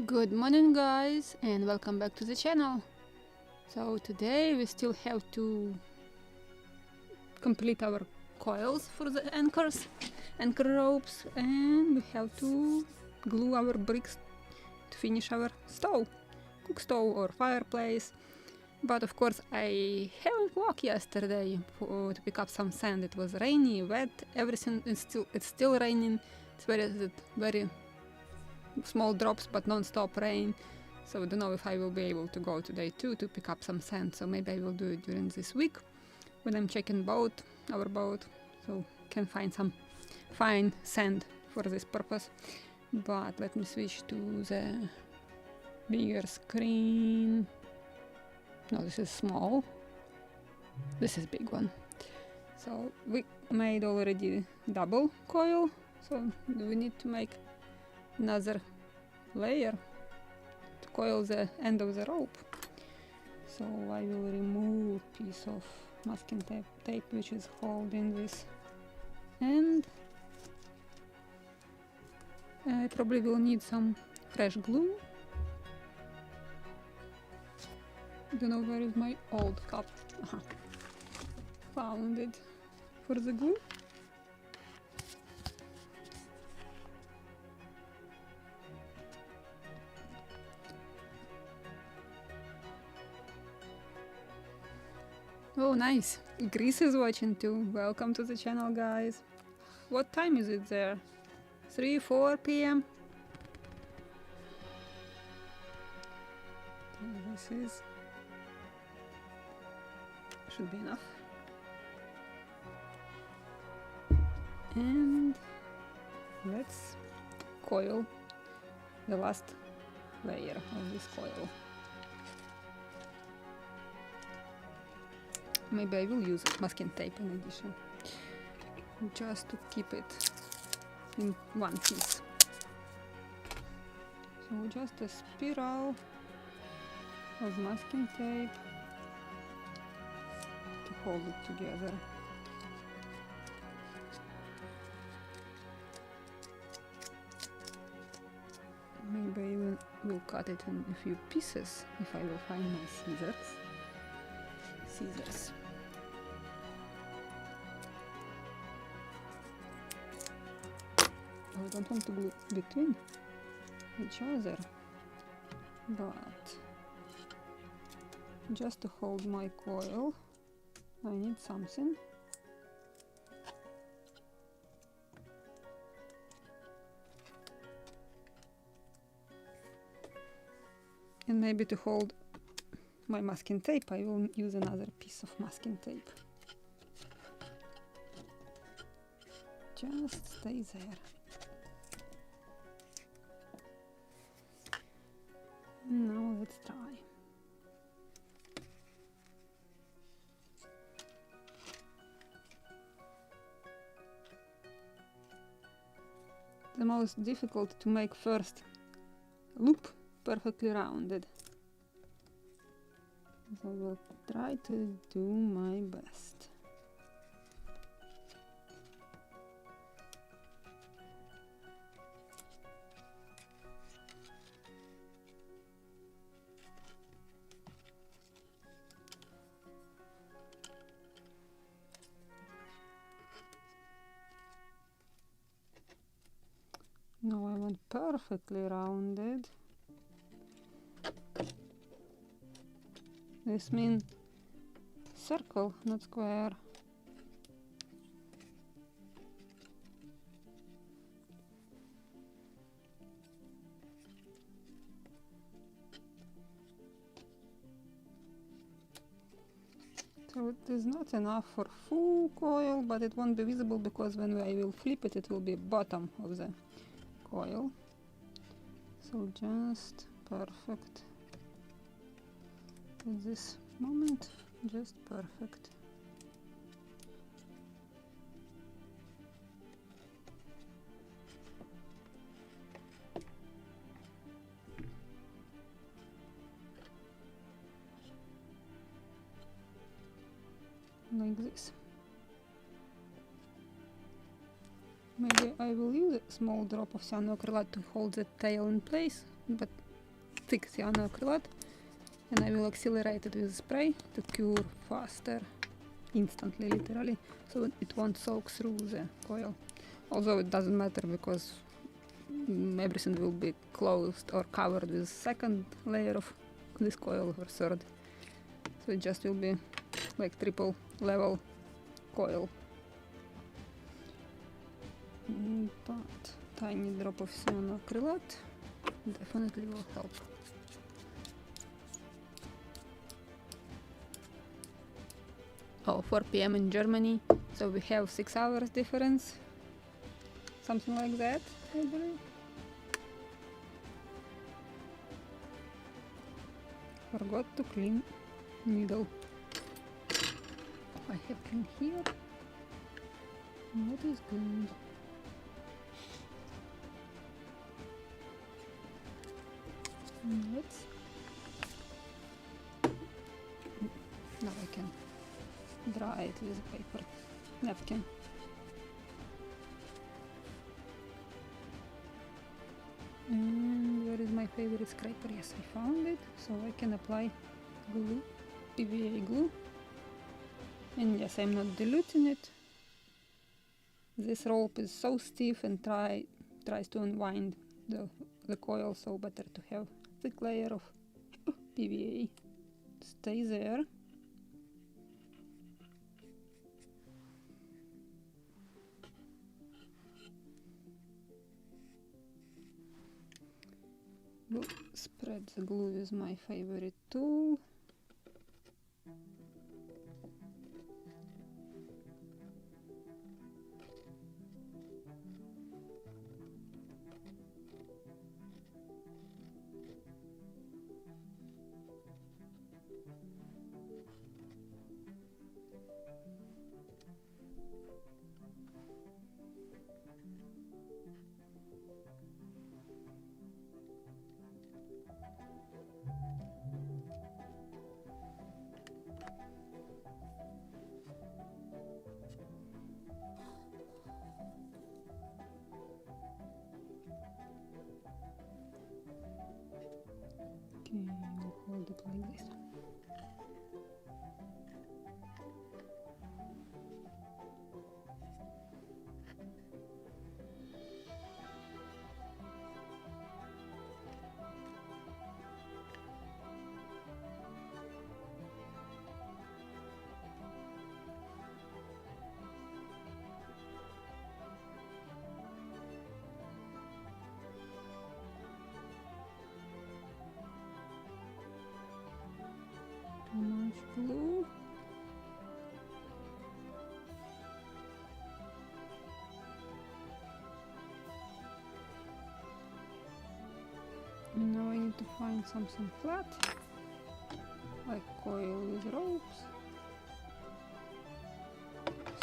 Good morning guys and welcome back to the channel. So today we still have to complete our coils for the anchor ropes, and we have to glue our bricks to finish our stove, cook stove or fireplace. But of course I haven't walked yesterday to pick up some sand. It was rainy, wet, everything is still raining. It's very small drops but non-stop rain, so I don't know if I will be able to go today too to pick up some sand. So maybe I will do it during this week when I'm checking our boat, so can find some fine sand for this purpose. But let me switch to the bigger screen. No, this is small, this is big one. So we made already double coil, so do we need to make another layer to coil the end of the rope? So I will remove a piece of masking tape which is holding this end. I probably will need some fresh glue. Don't know where is my old cup. Found it for the glue. Oh nice, Greece is watching too. Welcome to the channel guys. What time is it there? 3-4 p.m. This is should be enough. And let's coil the last layer of this coil. Maybe I will use masking tape in addition, just to keep it in one piece. So just a spiral of masking tape to hold it together. Maybe I will cut it in a few pieces if I will find my scissors. I don't want to glue between each other, but just to hold my coil I need something. And maybe to hold my masking tape I will use another piece of masking tape. Just stay there. Now let's try. The most difficult to make first loop perfectly rounded. So I will try to do my best. Now I want perfectly rounded. This means circle, not square. So it is not enough for full coil, but it won't be visible because when I will flip it, it will be bottom of the coil. So just perfect. At this moment, just perfect. Like this. Maybe I will use a small drop of cyanoacrylate to hold the tail in place, but thick cyanoacrylate, and I will accelerate it with spray to cure faster, instantly, literally, so it won't soak through the coil. Although it doesn't matter because everything will be closed or covered with second layer of this coil or third. So it just will be like triple level coil. But tiny drop of cyanoacrylate definitely will help. Oh, 4 p.m. in Germany, so we have 6 hours difference. Something like that, I believe. Forgot to clean needle. I have clean here. What is good? Let's. Now I can dry it with a paper napkin. And where is my favorite scraper? Yes, I found it. So I can apply glue, PVA glue. And yes, I'm not diluting it. This rope is so stiff and tries to unwind the coil, so better to have thick layer of PVA. Stay there. We'll spread the glue with my favorite tool. Okay, I'll hold it like this. Too much glue. And now I need to find something flat, like coil with ropes.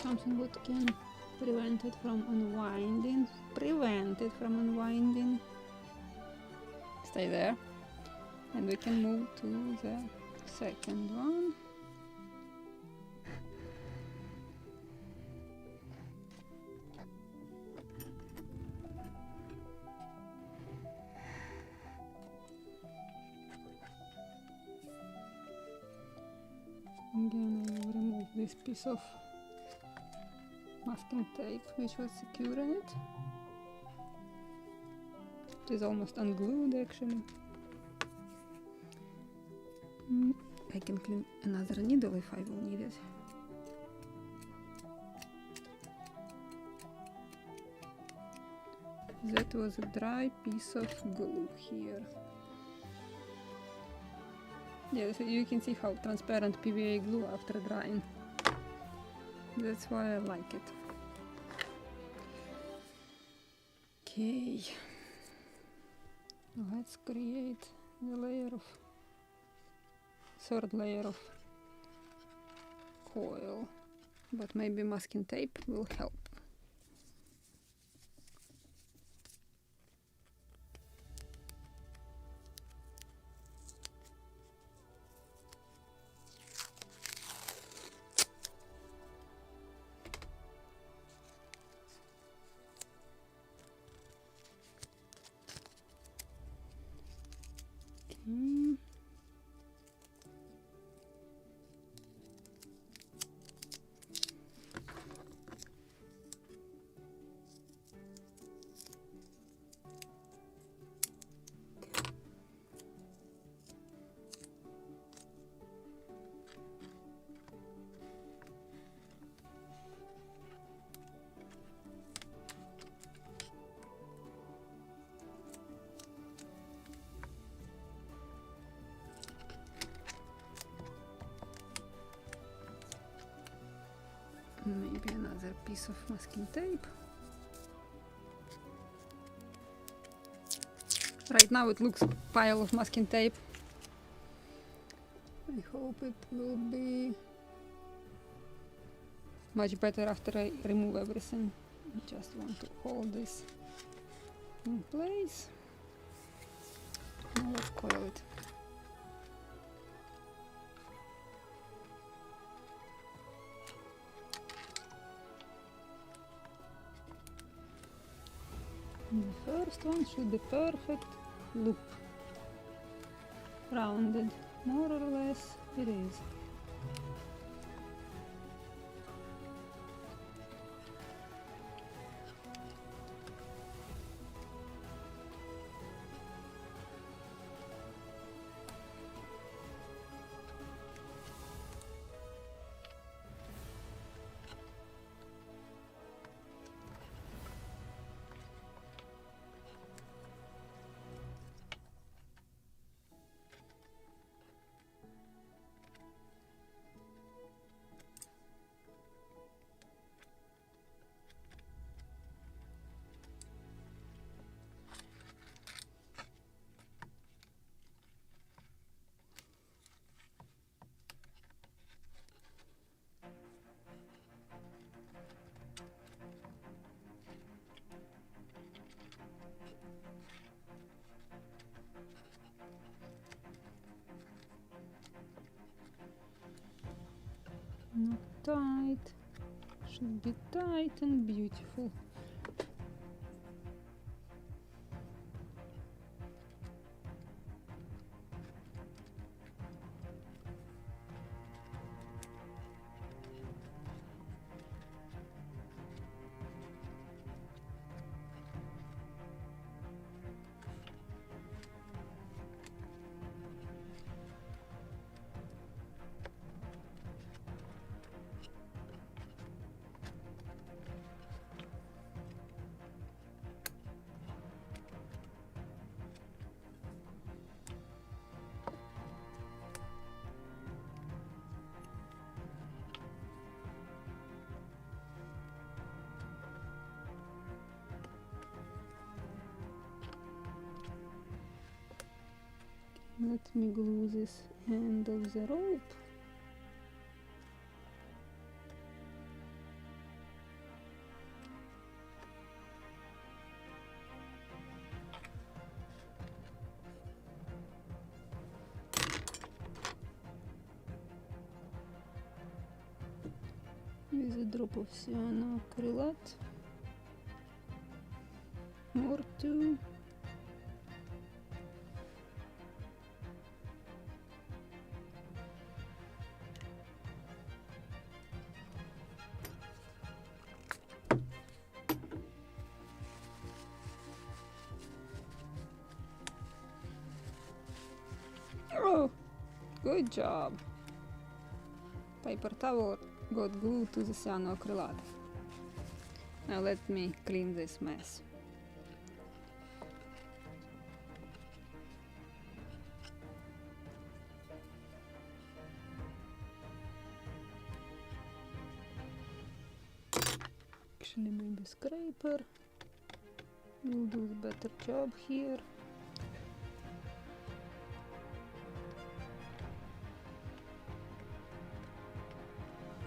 Something that can prevent it from unwinding. Stay there. And we can move to the second one. Again, I will remove this piece of masking tape which was securing it. It is almost unglued actually. I can clean another needle if I will need it. That was a dry piece of glue here. Yeah, so you can see how transparent PVA glue after drying. That's why I like it. Okay, let's create the third layer of coil, but maybe masking tape will help. another piece of masking tape. Right now it looks pile of masking tape. I hope it will be much better after I remove everything. I just want to hold this in place. Now let's coil it. The first one should be perfect loop, rounded, more or less it is. Not tight, should be tight and beautiful. Let me glue this end of the rope. With a drop of cyanoacrylate. Or two. Oh, good job. Paper towel got glued to the cyanoacrylate. Now let me clean this mess. Actually, maybe scraper will do a better job here.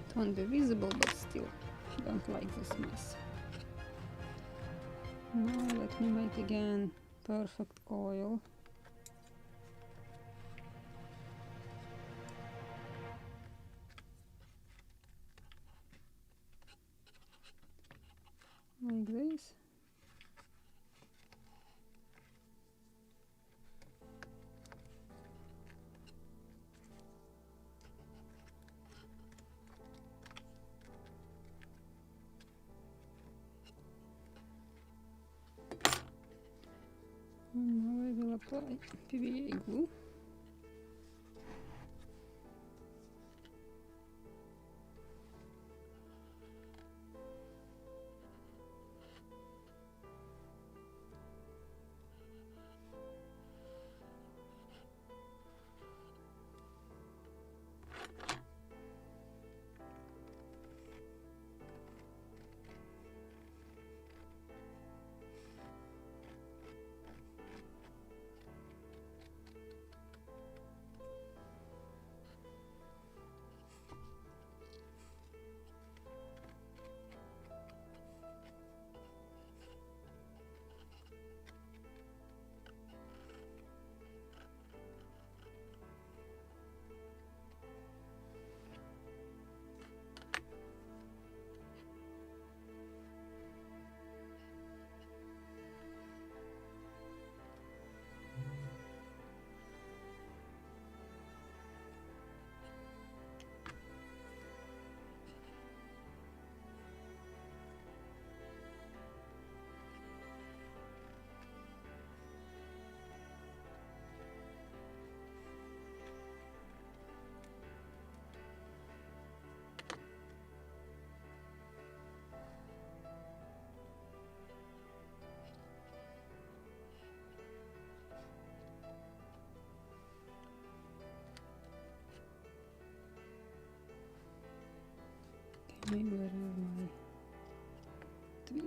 It won't be visible, but still, don't like this mess. Now let me make again perfect coil. Like this. And now I will apply PVA glue.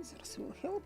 Scissors will help.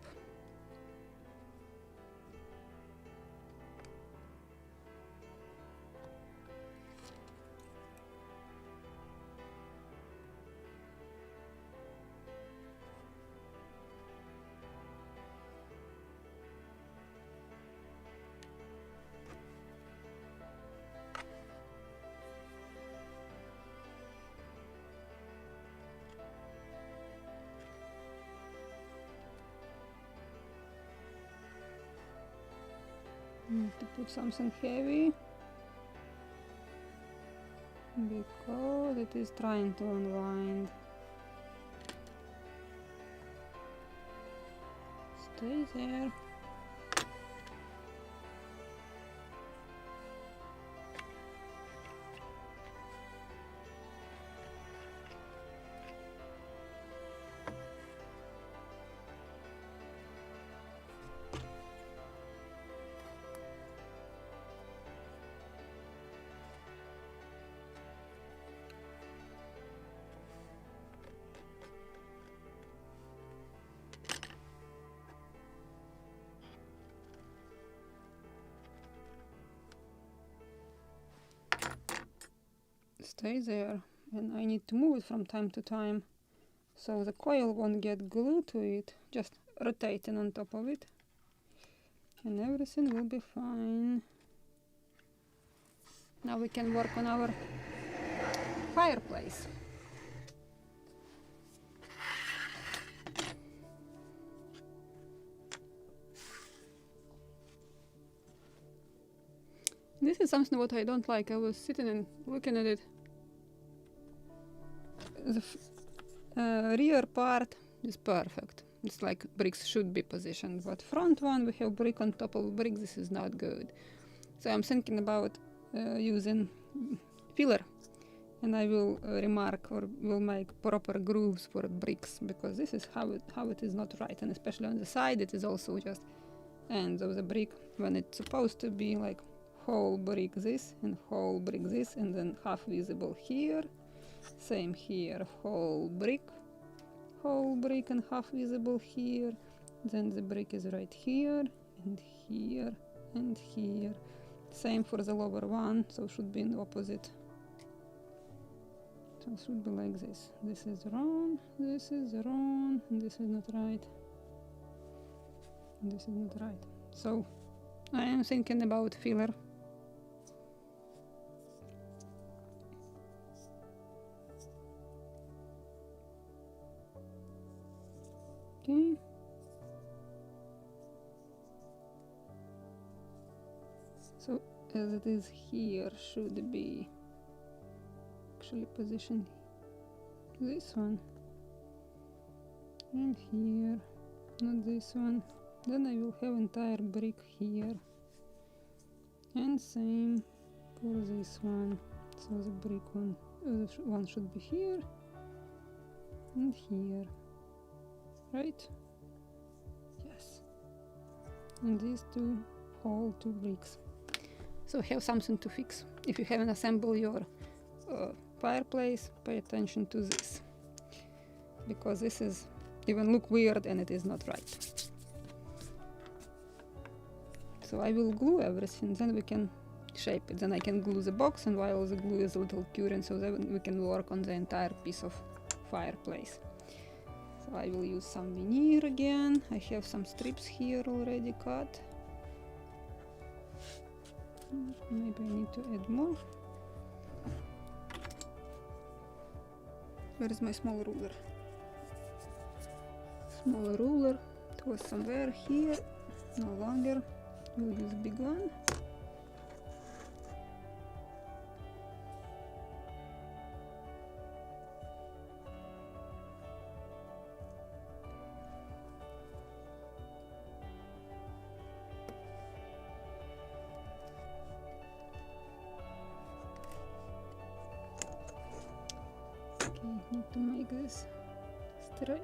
Need to put something heavy because it is trying to unwind. Stay there. Stay there, and I need to move it from time to time so the coil won't get glued to it, just rotating on top of it, and everything will be fine. Now we can work on our fireplace. This is something what I don't like. I was sitting and looking at it. The rear part is perfect. It's like bricks should be positioned, but front one we have brick on top of brick. This is not good. So I'm thinking about using filler, and I will remark or will make proper grooves for bricks, because this is how it is not right, and especially on the side it is also just ends of the brick when it's supposed to be like whole brick this and whole brick this, and then half visible here. Same here, whole brick and half visible here. Then the brick is right here and here and here. Same for the lower one, so should be in the opposite. So it should be like this. This is wrong, this is wrong, and this is not right. And this is not right. So I am thinking about filler. Okay. So as it is here, should be actually positioned this one and here, not this one. Then I will have entire brick here, and same for this one. So the brick one should be here and here. Right? Yes. And these whole two bricks. So have something to fix. If you haven't assembled your fireplace, pay attention to this, because this is even look weird and it is not right. So I will glue everything, then we can shape it. Then I can glue the box, and while the glue is a little curing, so then we can work on the entire piece of fireplace. So I will use some veneer again. I have some strips here already cut. Maybe I need to add more. Where is my small ruler? Small ruler. It was somewhere here. No longer. We'll use a big one. Need to make this straight.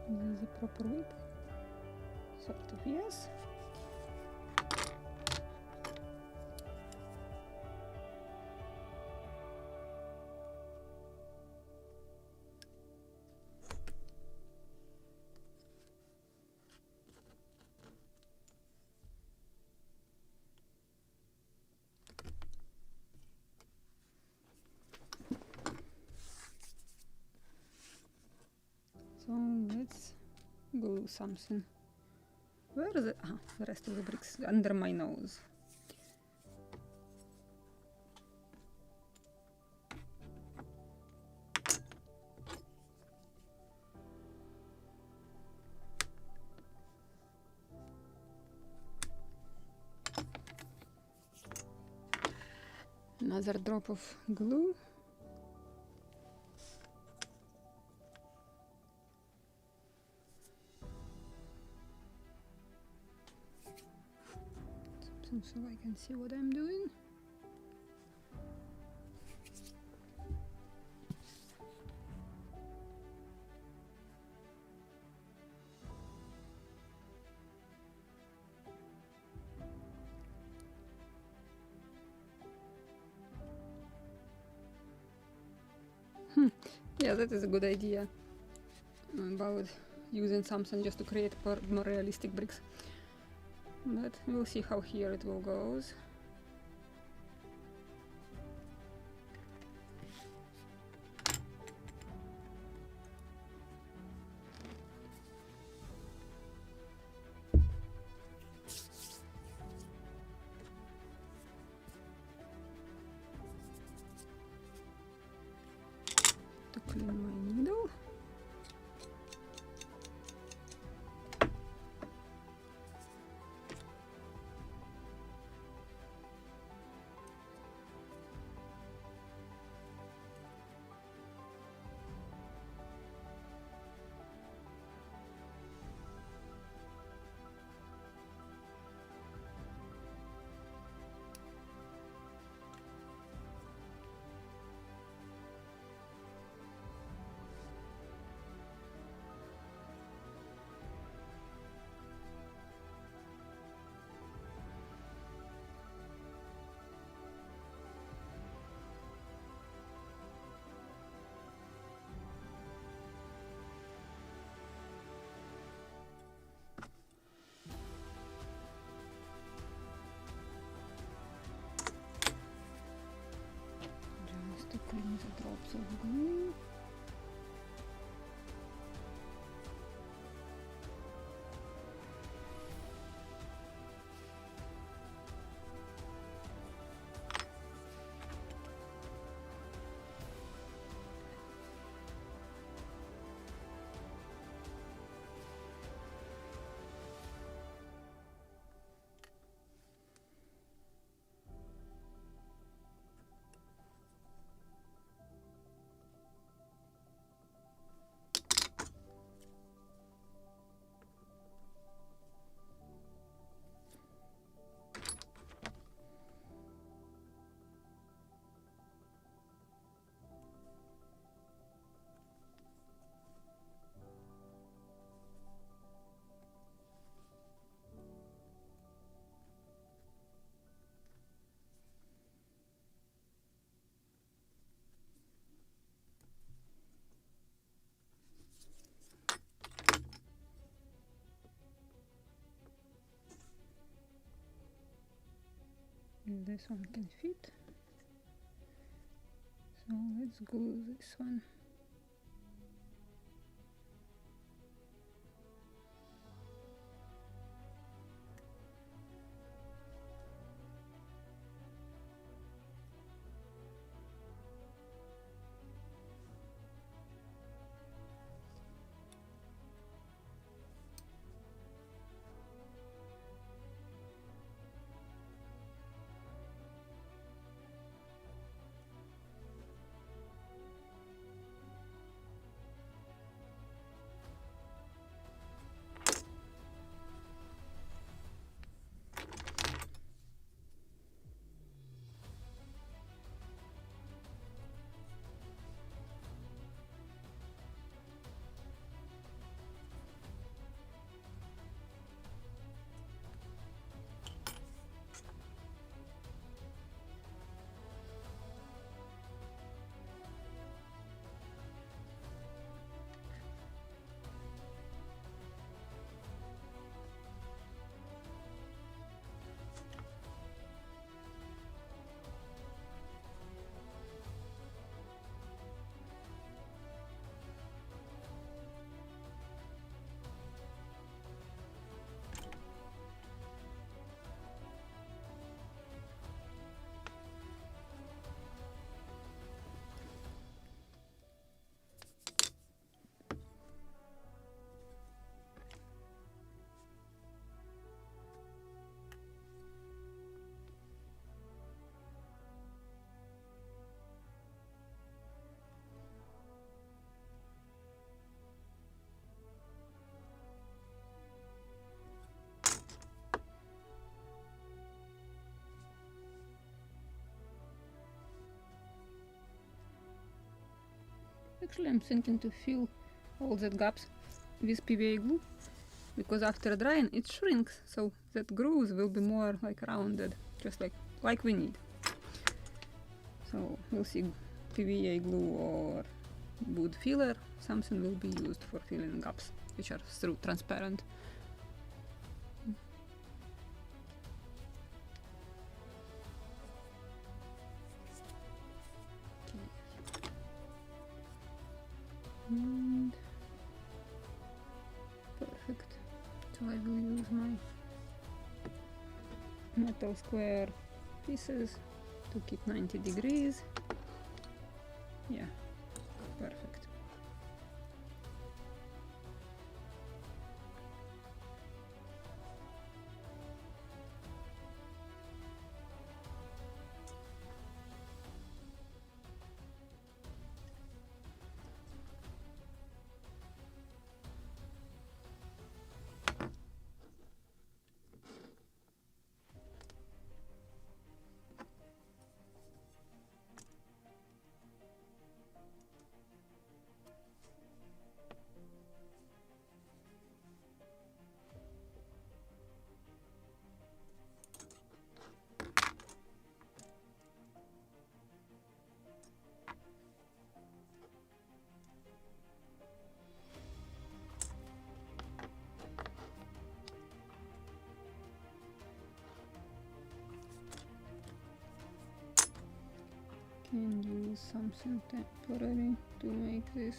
This is the proper width. Sort of, yes. something. Where is it? The rest of the bricks under my nose. Another drop of glue. So I can see what I'm doing. Yeah, that is a good idea about using something just to create more realistic bricks. But we'll see how here it will goes. To clean my needle. Just to clean the drops of glue. This one can fit, so let's glue this one. Actually, I'm thinking to fill all the gaps with PVA glue, because after drying it shrinks, so that grooves will be more like rounded, just like we need. So we'll see, PVA glue or wood filler, something will be used for filling gaps which are through transparent. And perfect. So I will use my metal square pieces to keep 90 degrees. Yeah, perfect. Can use something temporary to make this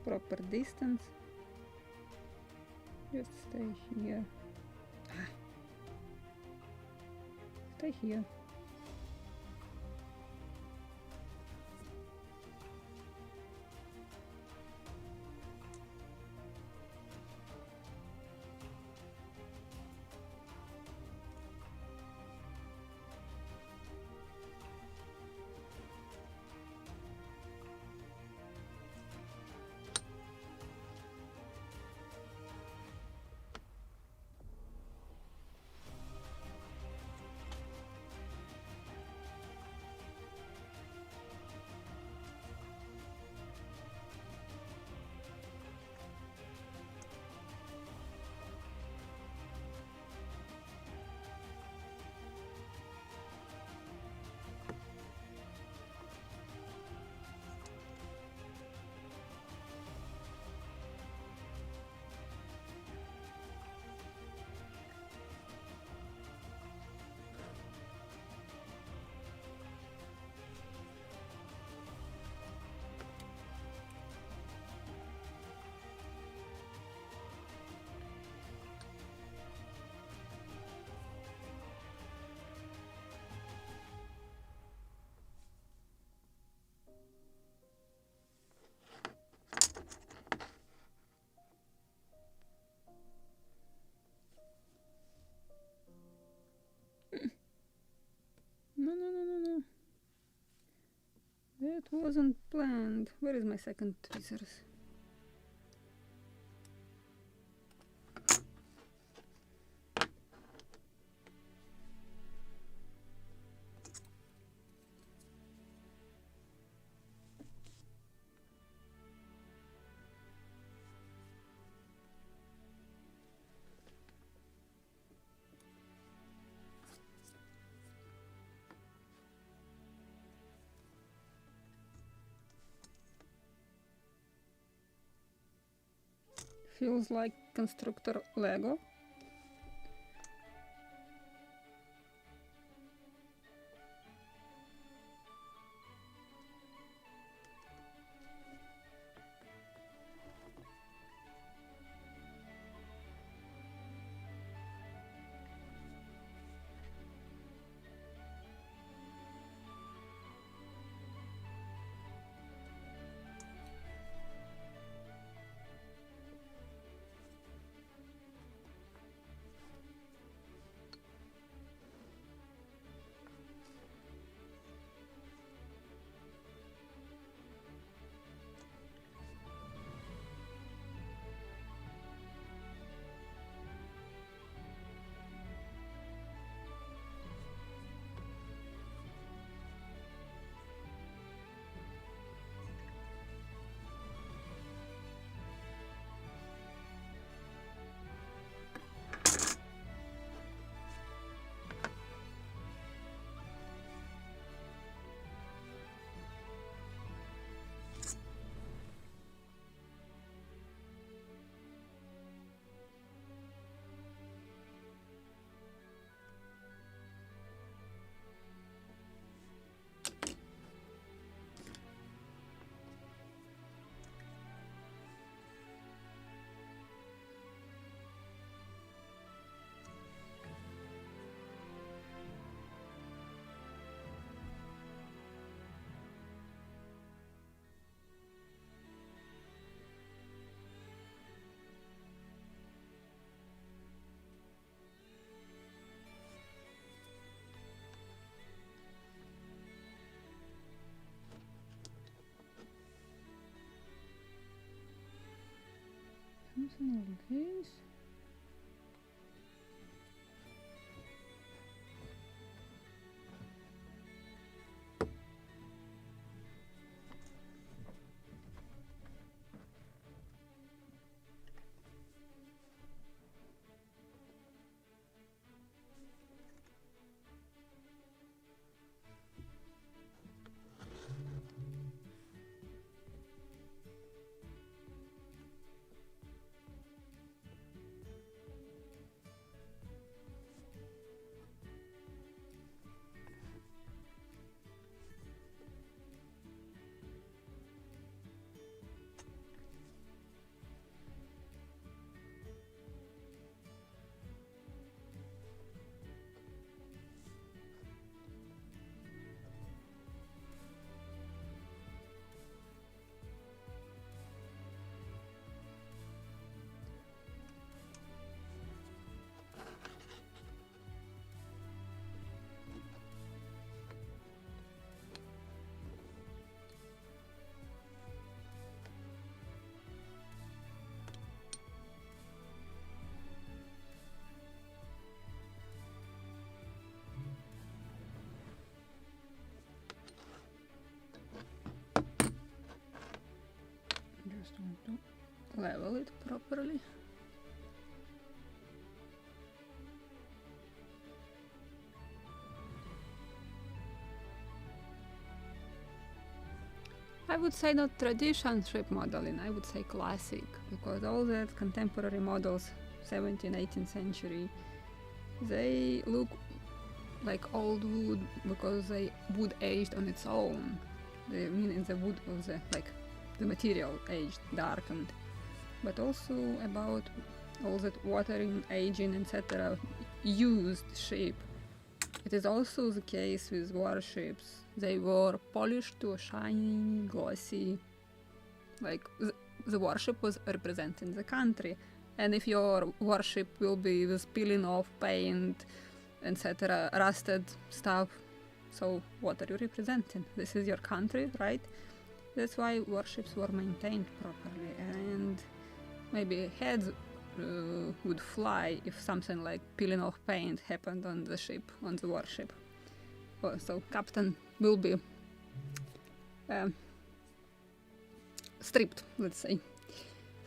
proper distance. Just stay here. Stay here. No. That wasn't planned. Where is my second tweezers? Feels like constructor Lego. all this. Just want to level it properly. I would say not traditional ship modeling, I would say classic, because all that contemporary models, 17th, 18th century, they look like old wood because they wood aged on its own. They meaning the wood of the the material aged, darkened, but also about all that watering, aging, etc. used ship. It is also the case with warships. They were polished to a shiny, glossy, the warship was representing the country. And if your warship will be with peeling off paint, etc., rusted stuff, so what are you representing? This is your country, right? That's why warships were maintained properly, and maybe heads would fly if something like peeling off paint happened on the ship, on the warship. So captain will be stripped, let's say.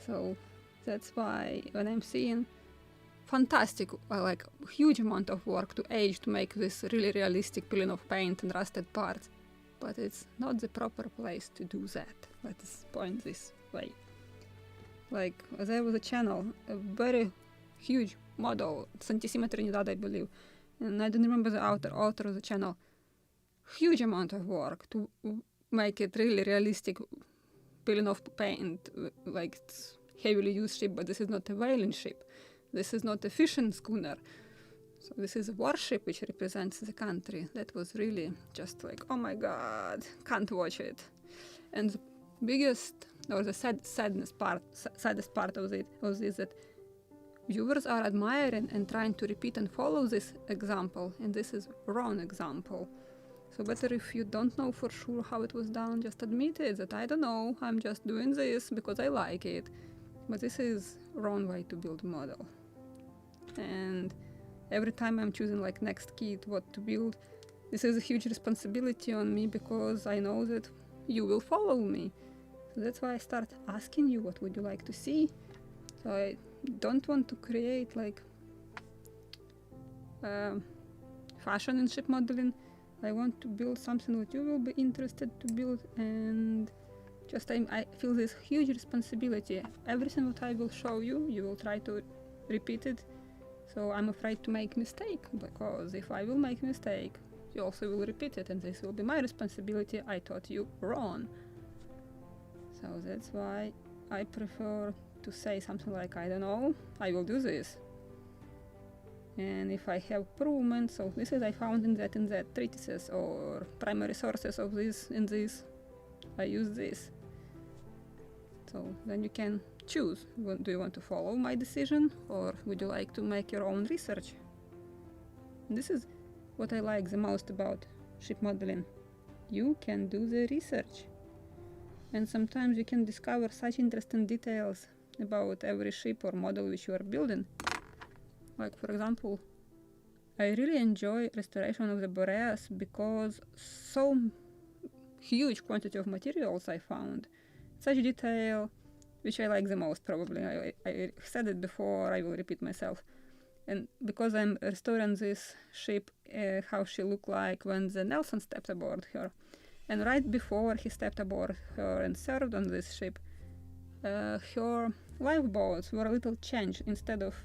So that's why when I'm seeing fantastic, huge amount of work to age to make this really realistic peeling of paint and rusted parts, but it's not the proper place to do that. Let's point this way. There was a channel, a very huge model, Santissima Trinidad, I believe, and I don't remember the author of the channel. Huge amount of work to make it really realistic, peeling off paint, like it's heavily used ship, but this is not a whaling ship. This is not a fishing schooner. So this is a warship which represents the country. That was really just like, oh my god, can't watch it. And the biggest, or the saddest part of it was that viewers are admiring and trying to repeat and follow this example, and this is wrong example. So better if you don't know for sure how it was done, just admit it, that I don't know, I'm just doing this because I like it. But this is wrong way to build a model. And every time I'm choosing next kit, what to build, this is a huge responsibility on me because I know that you will follow me. So that's why I start asking you what would you like to see. So I don't want to create fashion in ship modeling. I want to build something that you will be interested to build, and just I feel this huge responsibility. Everything that I will show you, you will try to repeat it. So I'm afraid to make mistake, because if I will make mistake, you also will repeat it, and this will be my responsibility. I taught you wrong. So that's why I prefer to say something like, I don't know, I will do this. And if I have improvement, so this is I found in that treatises or primary sources of this, in this, I use this. So then you can choose, do you want to follow my decision, or would you like to make your own research? And this is what I like the most about ship modeling. You can do the research. And sometimes you can discover such interesting details about every ship or model which you are building. Like for example, I really enjoy restoration of the Boreas because so huge quantity of materials I found, such detail, which I like the most probably. I said it before, I will repeat myself. And because I'm restoring this ship, how she looked like when the Nelson stepped aboard her. And right before he stepped aboard her and served on this ship, her lifeboats were a little changed. Instead of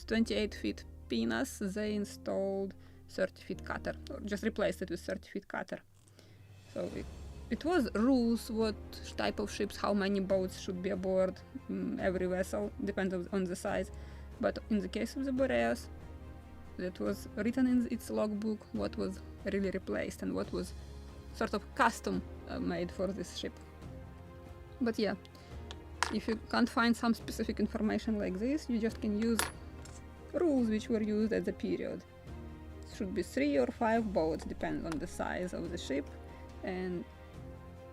28 feet pinnace, they installed 30 feet cutter, or just replaced it with 30 feet cutter. So it was rules what type of ships, how many boats should be aboard every vessel, depends on the size. But in the case of the Boreas, that was written in its logbook what was really replaced and what was sort of custom made for this ship. But yeah, if you can't find some specific information like this, you just can use rules which were used at the period. It should be 3 or 5 boats, depending on the size of the ship, and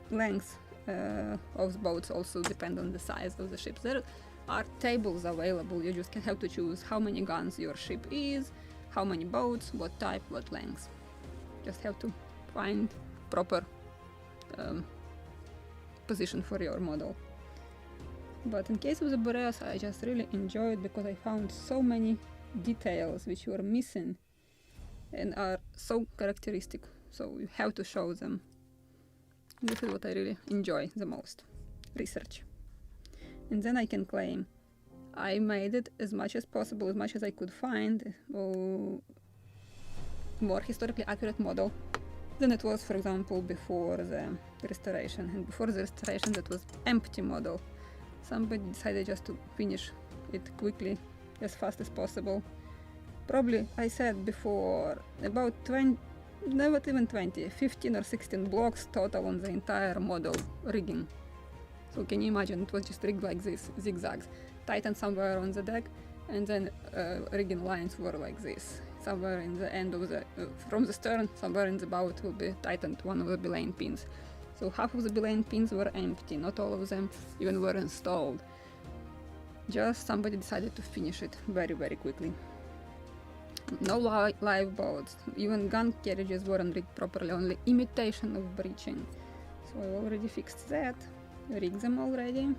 length of the boats also depend on the size of the ship. There are tables available, you just can have to choose how many guns your ship is, how many boats, what type, what length. Just have to find proper position for your model. But in case of the Boreas, I just really enjoyed because I found so many details which were missing and are so characteristic, so you have to show them. This is what I really enjoy the most, research. And then I can claim I made it as much as possible, as much as I could find, more historically accurate model than it was, for example, before the restoration. And before the restoration, that was empty model. Somebody decided just to finish it quickly, as fast as possible. Probably, I said before, about 20, not even 20, 15 or 16 blocks total on the entire model rigging. So can you imagine, it was just rigged like this, zigzags, tightened somewhere on the deck, and then rigging lines were like this. Somewhere in the end of the, from the stern, somewhere in the bow it will be tightened one of the belaying pins. So half of the belaying pins were empty, not all of them even were installed. Just somebody decided to finish it very, very quickly. No live boats, even gun carriages weren't rigged properly, only imitation of breaching. So I already fixed that, rigged them already,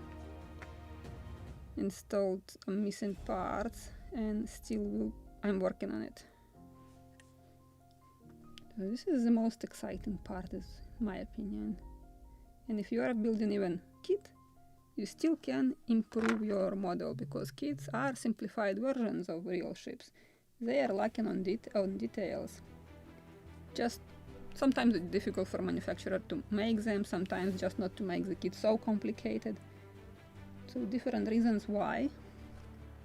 installed some missing parts, and still I'm working on it. So this is the most exciting part, in my opinion. And if you are building even kit, you still can improve your model, because kits are simplified versions of real ships. They are lacking on details. Just sometimes it's difficult for manufacturer to make them, sometimes just not to make the kit so complicated. So different reasons why,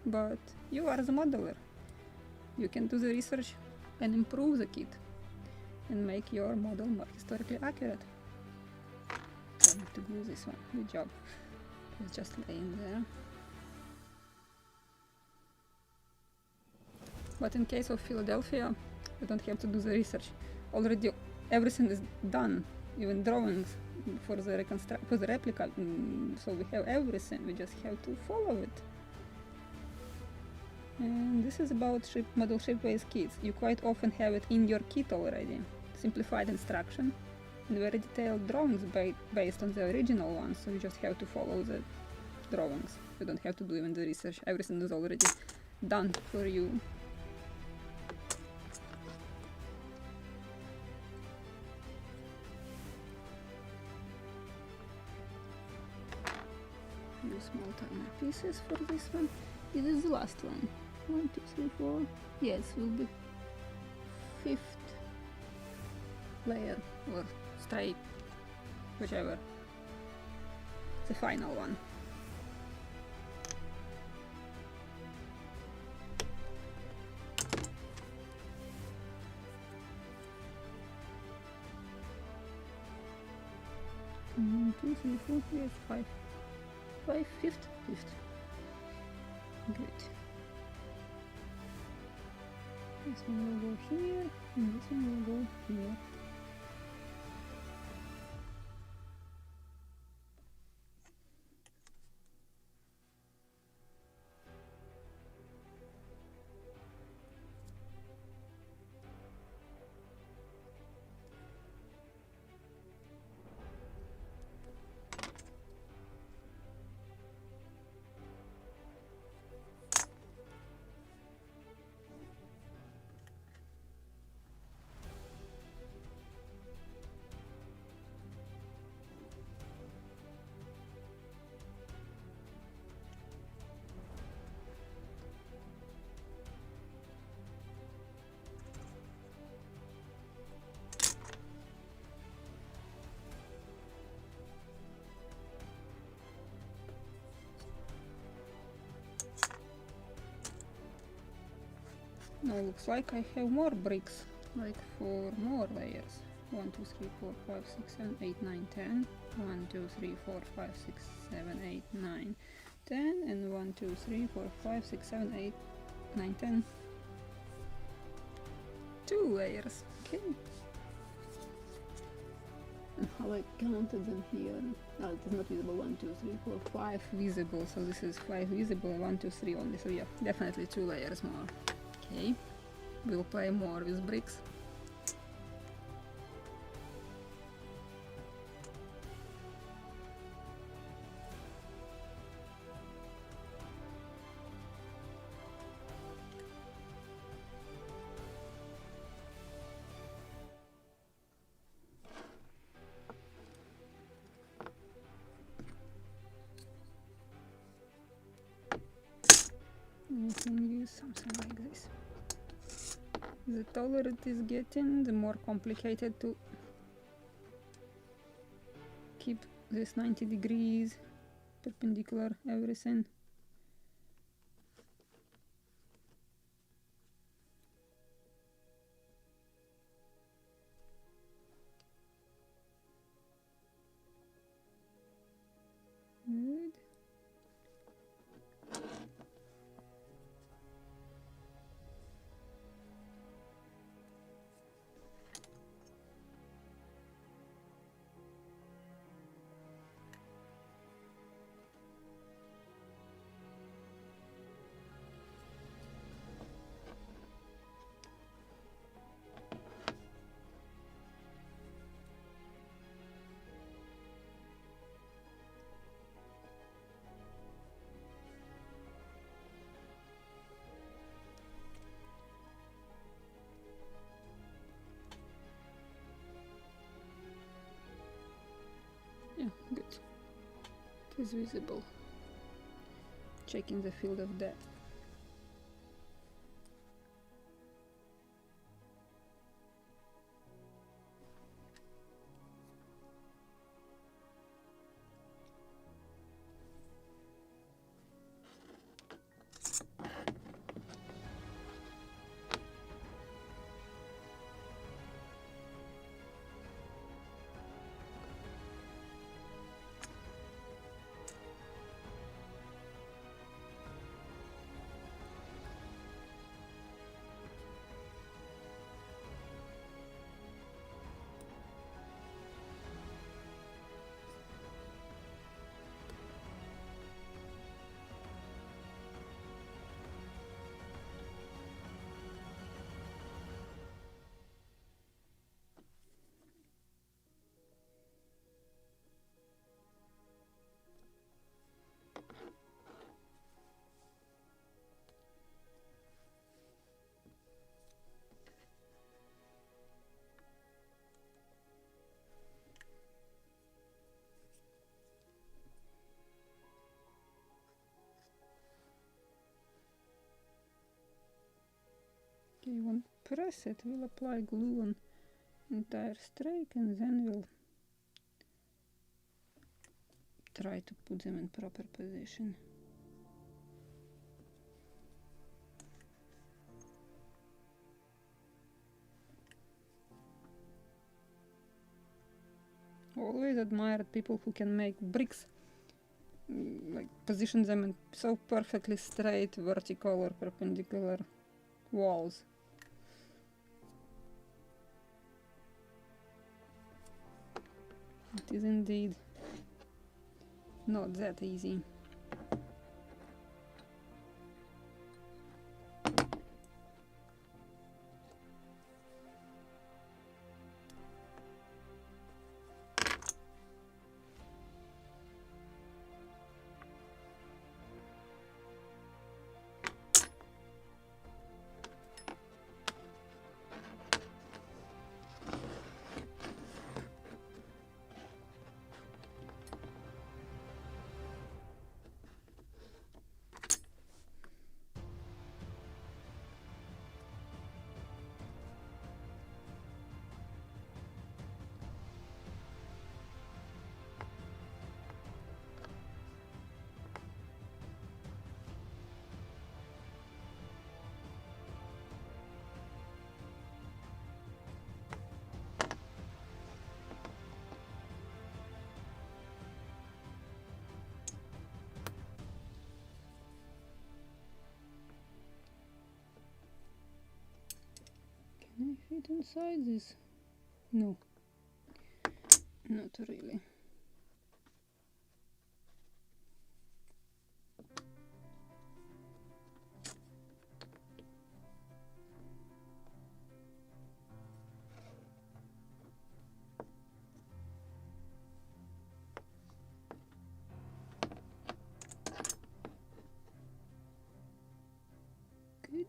but you are the modeler. You can do the research and improve the kit and make your model more historically accurate. I have to glue this one. Good job. It's just laying there. But in case of Philadelphia, you don't have to do the research. Already everything is done, even drawings for the replica. So we have everything. We just have to follow it. And this is about model Shipways kits. You quite often have it in your kit already. Simplified instruction and very detailed drawings based on the original ones, so you just have to follow the drawings. You don't have to do even the research. Everything is already done for you. Few small tiny pieces for this one. This is the last one. 1, 2, 3, 4. Yes, will be 5th layer or stripe, whichever. The final one. One, 2, 3, 4. Yes, 5. 5, 5th. Good. This one will go here, and this one will go here. Now looks like I have more bricks, like 4 more layers. 1, 2, 3, 4, 5, 6, 7, 8, 9, 10. 1, 2, 3, 4, 5, 6, 7, 8, 9, 10. And 1, 2, 3, 4, 5, 6, 7, 8, 9, 10. 2 layers. Okay. And how I counted them here. No, it is not visible. 1, 2, 3, 4, 5 visible. So this is 5 visible, 1, 2, 3 only. So yeah, definitely 2 layers more. Okay. We'll play more with bricks. We can use something like this. The taller it is getting, the more complicated to keep this 90 degrees perpendicular everything. Good. Yeah, good. It is visible. Checking the field of depth. Okay, when press it, we'll apply glue on entire strake and then we'll try to put them in proper position. Always admired people who can make bricks, like position them in so perfectly straight vertical or perpendicular walls. It is indeed not that easy. fit inside this? No, not really. Good.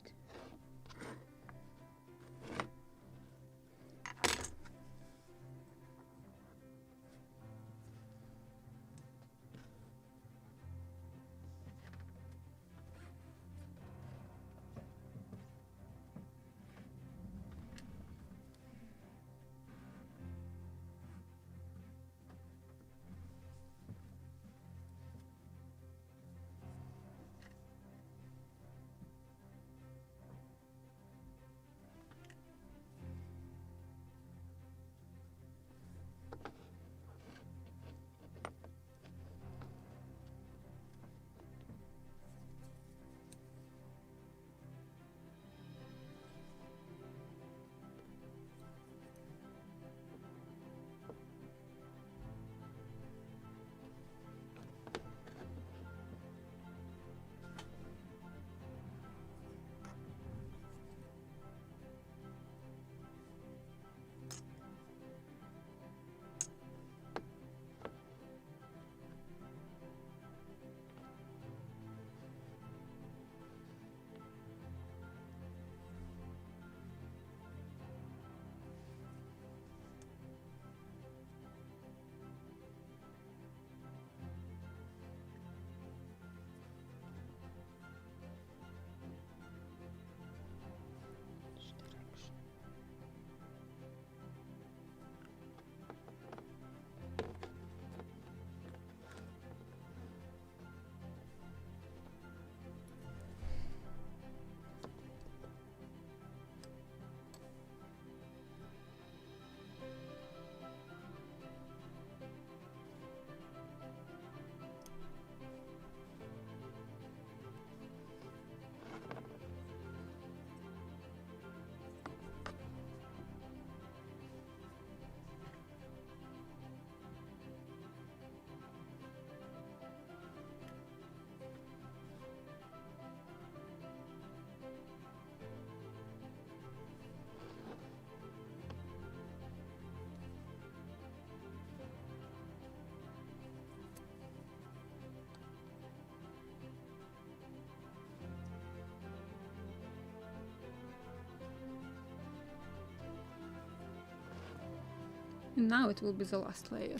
And now it will be the last layer.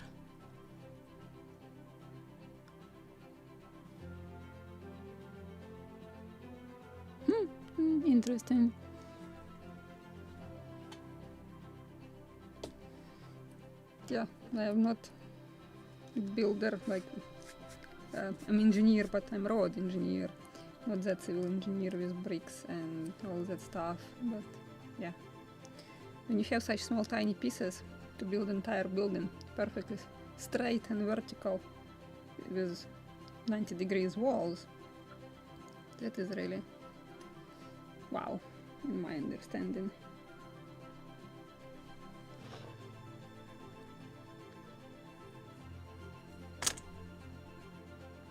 Interesting. Yeah, I am not a builder, like I'm engineer, but I'm road engineer, not that civil engineer with bricks and all that stuff. But yeah, when you have such small tiny pieces to build entire building perfectly straight and vertical with 90 degrees walls, that is really wow in my understanding.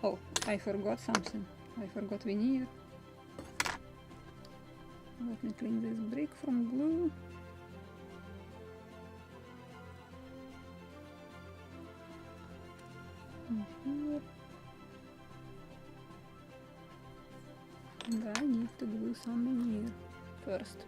Oh, I forgot something. I forgot veneer. Let me clean this brick from glue. Here. And I need to glue some veneer first.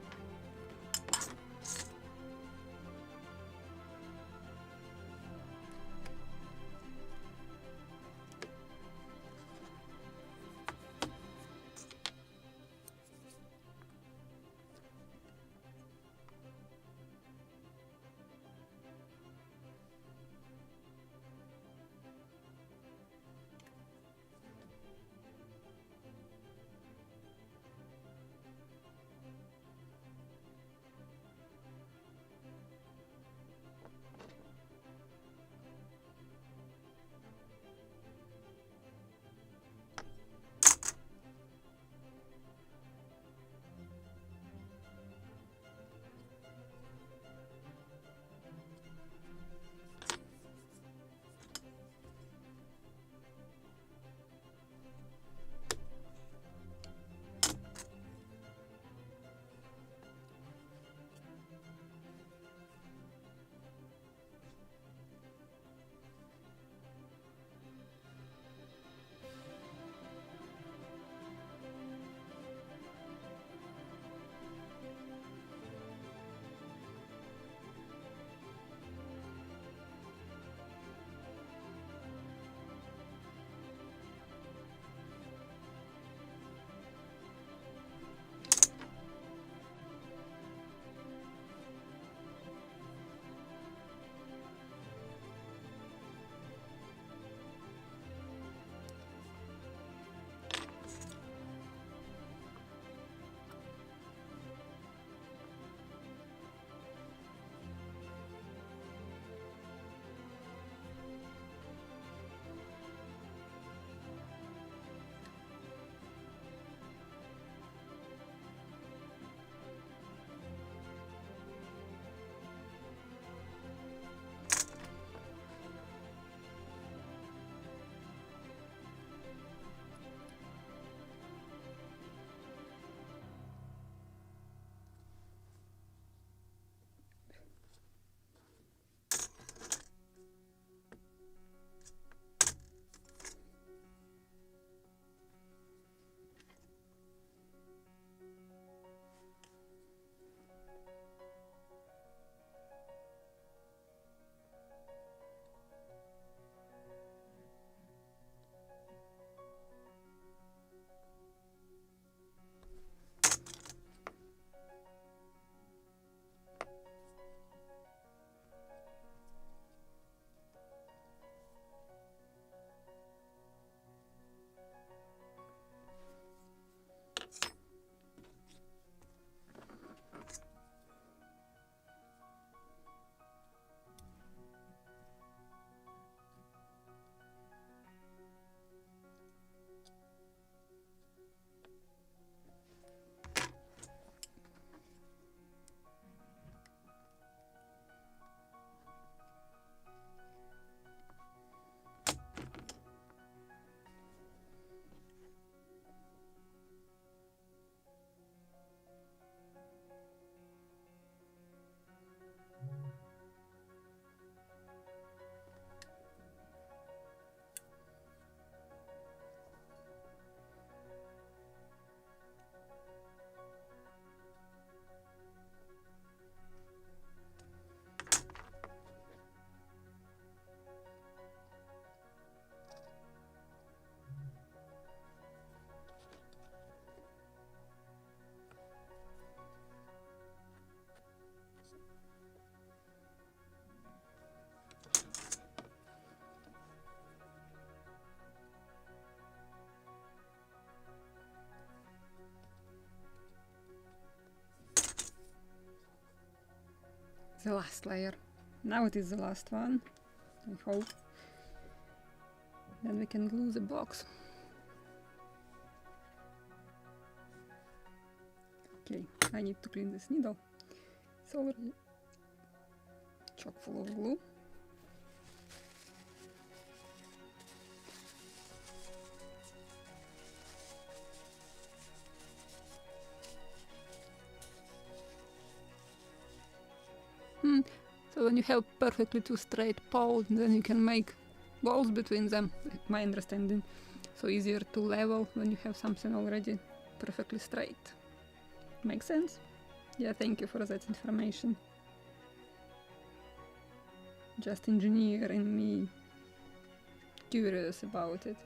the last layer. Now it is the last one, I hope. Then we can glue the box. Okay, I need to clean this needle. It's already chock full of glue. So when you have perfectly two straight poles, then you can make walls between them, my understanding. So easier to level when you have something already perfectly straight. Makes sense? Yeah, thank you for that information. Just engineer in me curious about it.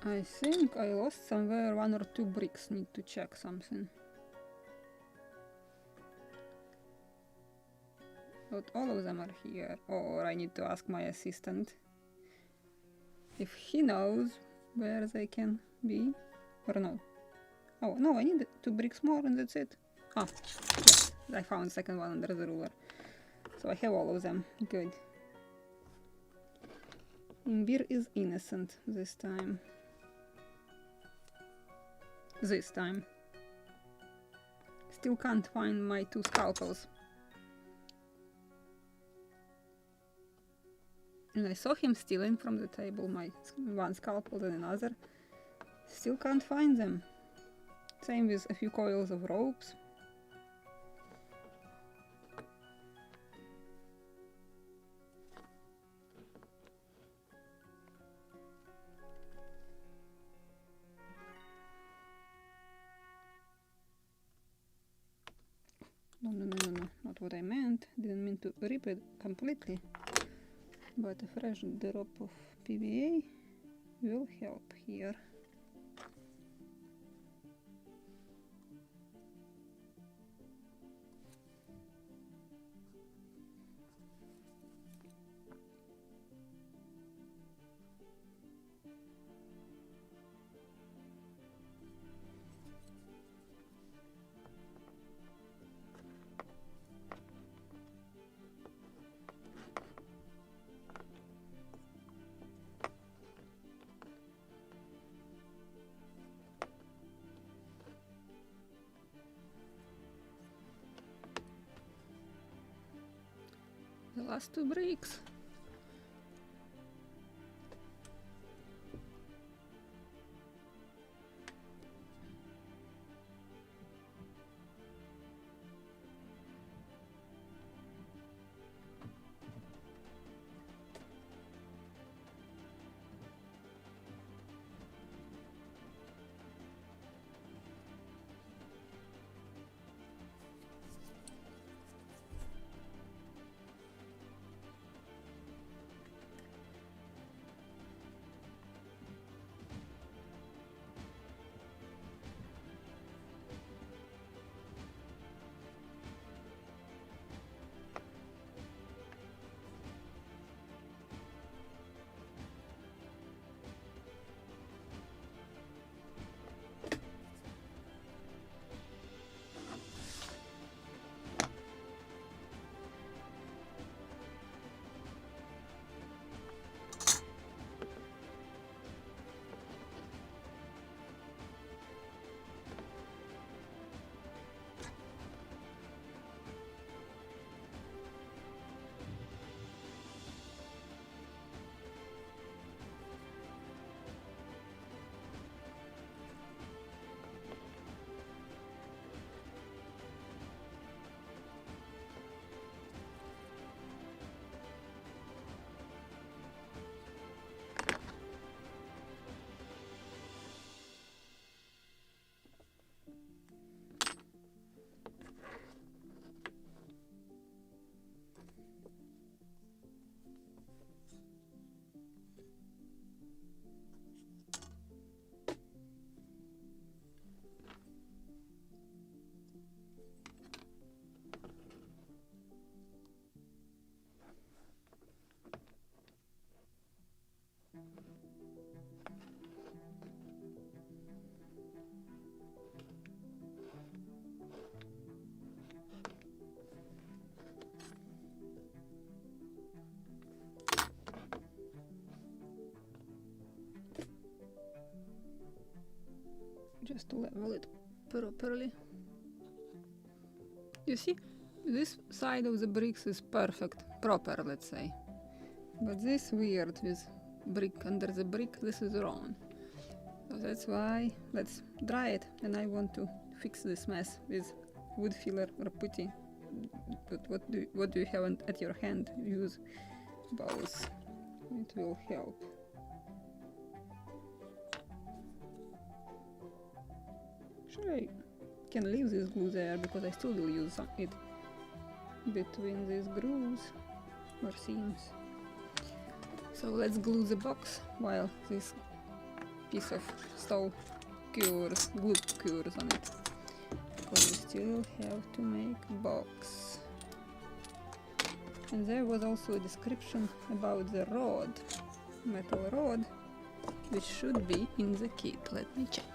I think I lost somewhere 1 or 2 bricks. Need to check something. But all of them are here. Or I need to ask my assistant if he knows where they can be. Or no. Oh, no, I need 2 bricks more and that's it. Ah, yes, I found the second one under the ruler. So I have all of them. Good. Imbir is innocent this time. This time. Still can't find my 2 scalpels. And I saw him stealing from the table my 1 scalpel and another. Still can't find them. Same with a few coils of ropes. No, not what I meant. Didn't mean to rip it completely. But a fresh drop of PVA will help here. Last 2 bricks. Just to level it properly. You see, this side of the bricks is perfect, proper, let's say. But this weird with brick under the brick, this is wrong. So that's why let's dry it, and I want to fix this mess with wood filler or putty. But what do you have at your hand? Use both. It will help. Actually, I can leave this glue there because I still will use it between these grooves or seams. So let's glue the box while this piece of stove glue cures on it. Because we still have to make a box. And there was also a description about the rod, metal rod, which should be in the kit. Let me check.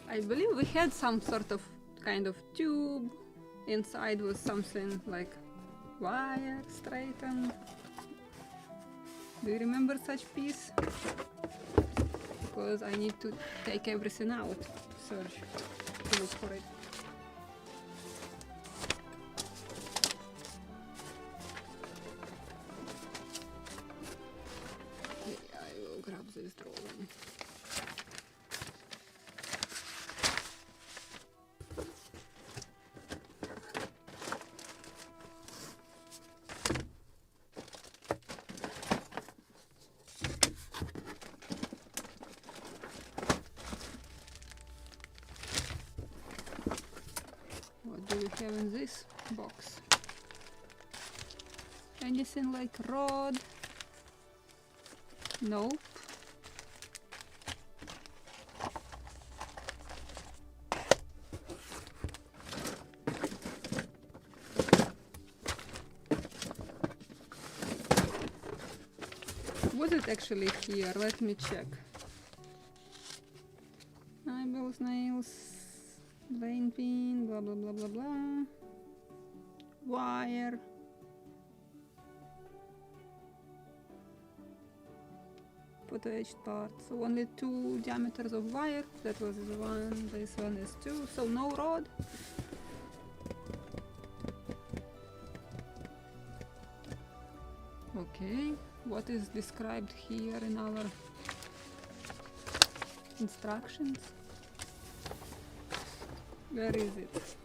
I believe we had some sort of kind of tube. Inside was something like wire straightened. Do you remember such piece? Because I need to take everything out to search, to look for it. Yeah, I will grab this drawing. What do we have in this box? Anything like rod? Nope. Was it actually here? Let me check. Eyeballs, nails, vein pin, blah blah blah blah blah. Wire. Photo etched part. So only 2 diameters of wire. That was 1, this one is 2. So no rod. Okay. What is described here in our instructions? Where is it?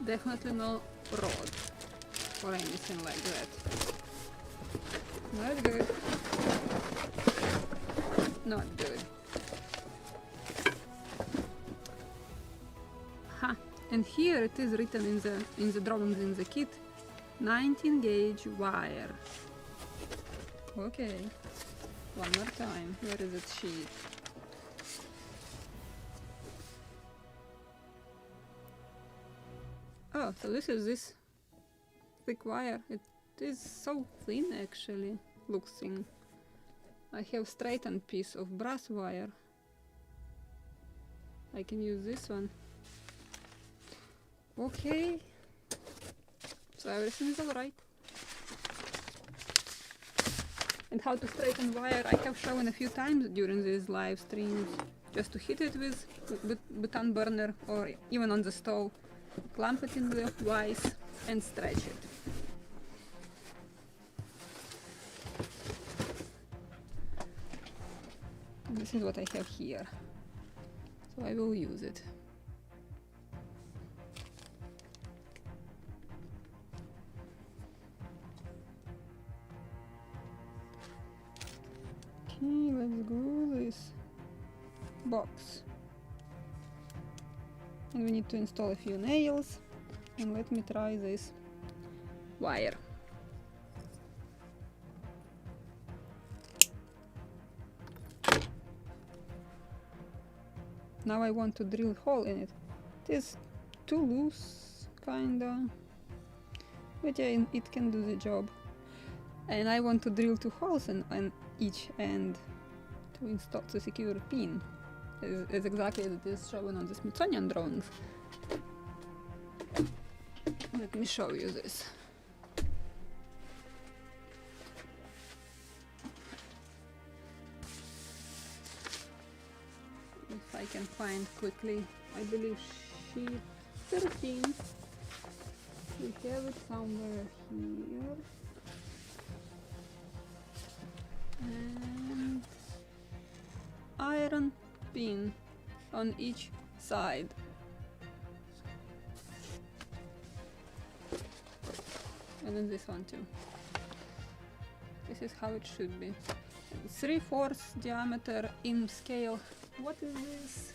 Definitely no rod or anything like that. Not good. Not good. Ha! And here it is written in the drawings in the kit, 19 gauge wire. Okay. One more time. Where is that sheet? Oh, so this is this thick wire. It is so thin actually. Looks thin. I have straightened piece of brass wire. I can use this one. Okay. So everything is alright. And how to straighten wire I have shown a few times during these live streams. Just to hit it with button burner or even on the stove. Clamp it in the vise and stretch it. And this is what I have here. So I will use it. Okay, let's glue this box. And we need to install a few nails. And let me try this wire. Now I want to drill a hole in it. It is too loose, kinda. But yeah, it can do the job. And I want to drill 2 holes on each end to install to secure a pin. It's exactly as it is shown on the Smithsonian drawings. Let me show you this. If I can find quickly, I believe sheet 13. We have it somewhere here. And iron pin on each side. And then this one too. This is how it should be. 3/4 diameter in scale. What is this?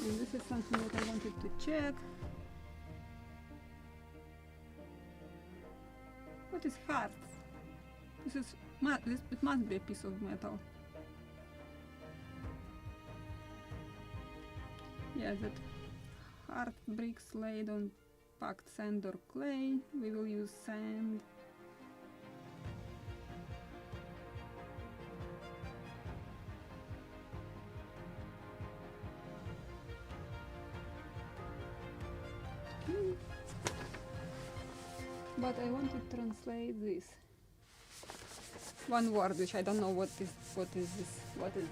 And this is something that I wanted to check. What is heart? This is it must be a piece of metal. Yeah, that hard bricks laid on packed sand or clay. We will use sand. But I want to translate this. One word which I don't know what is this. What is this?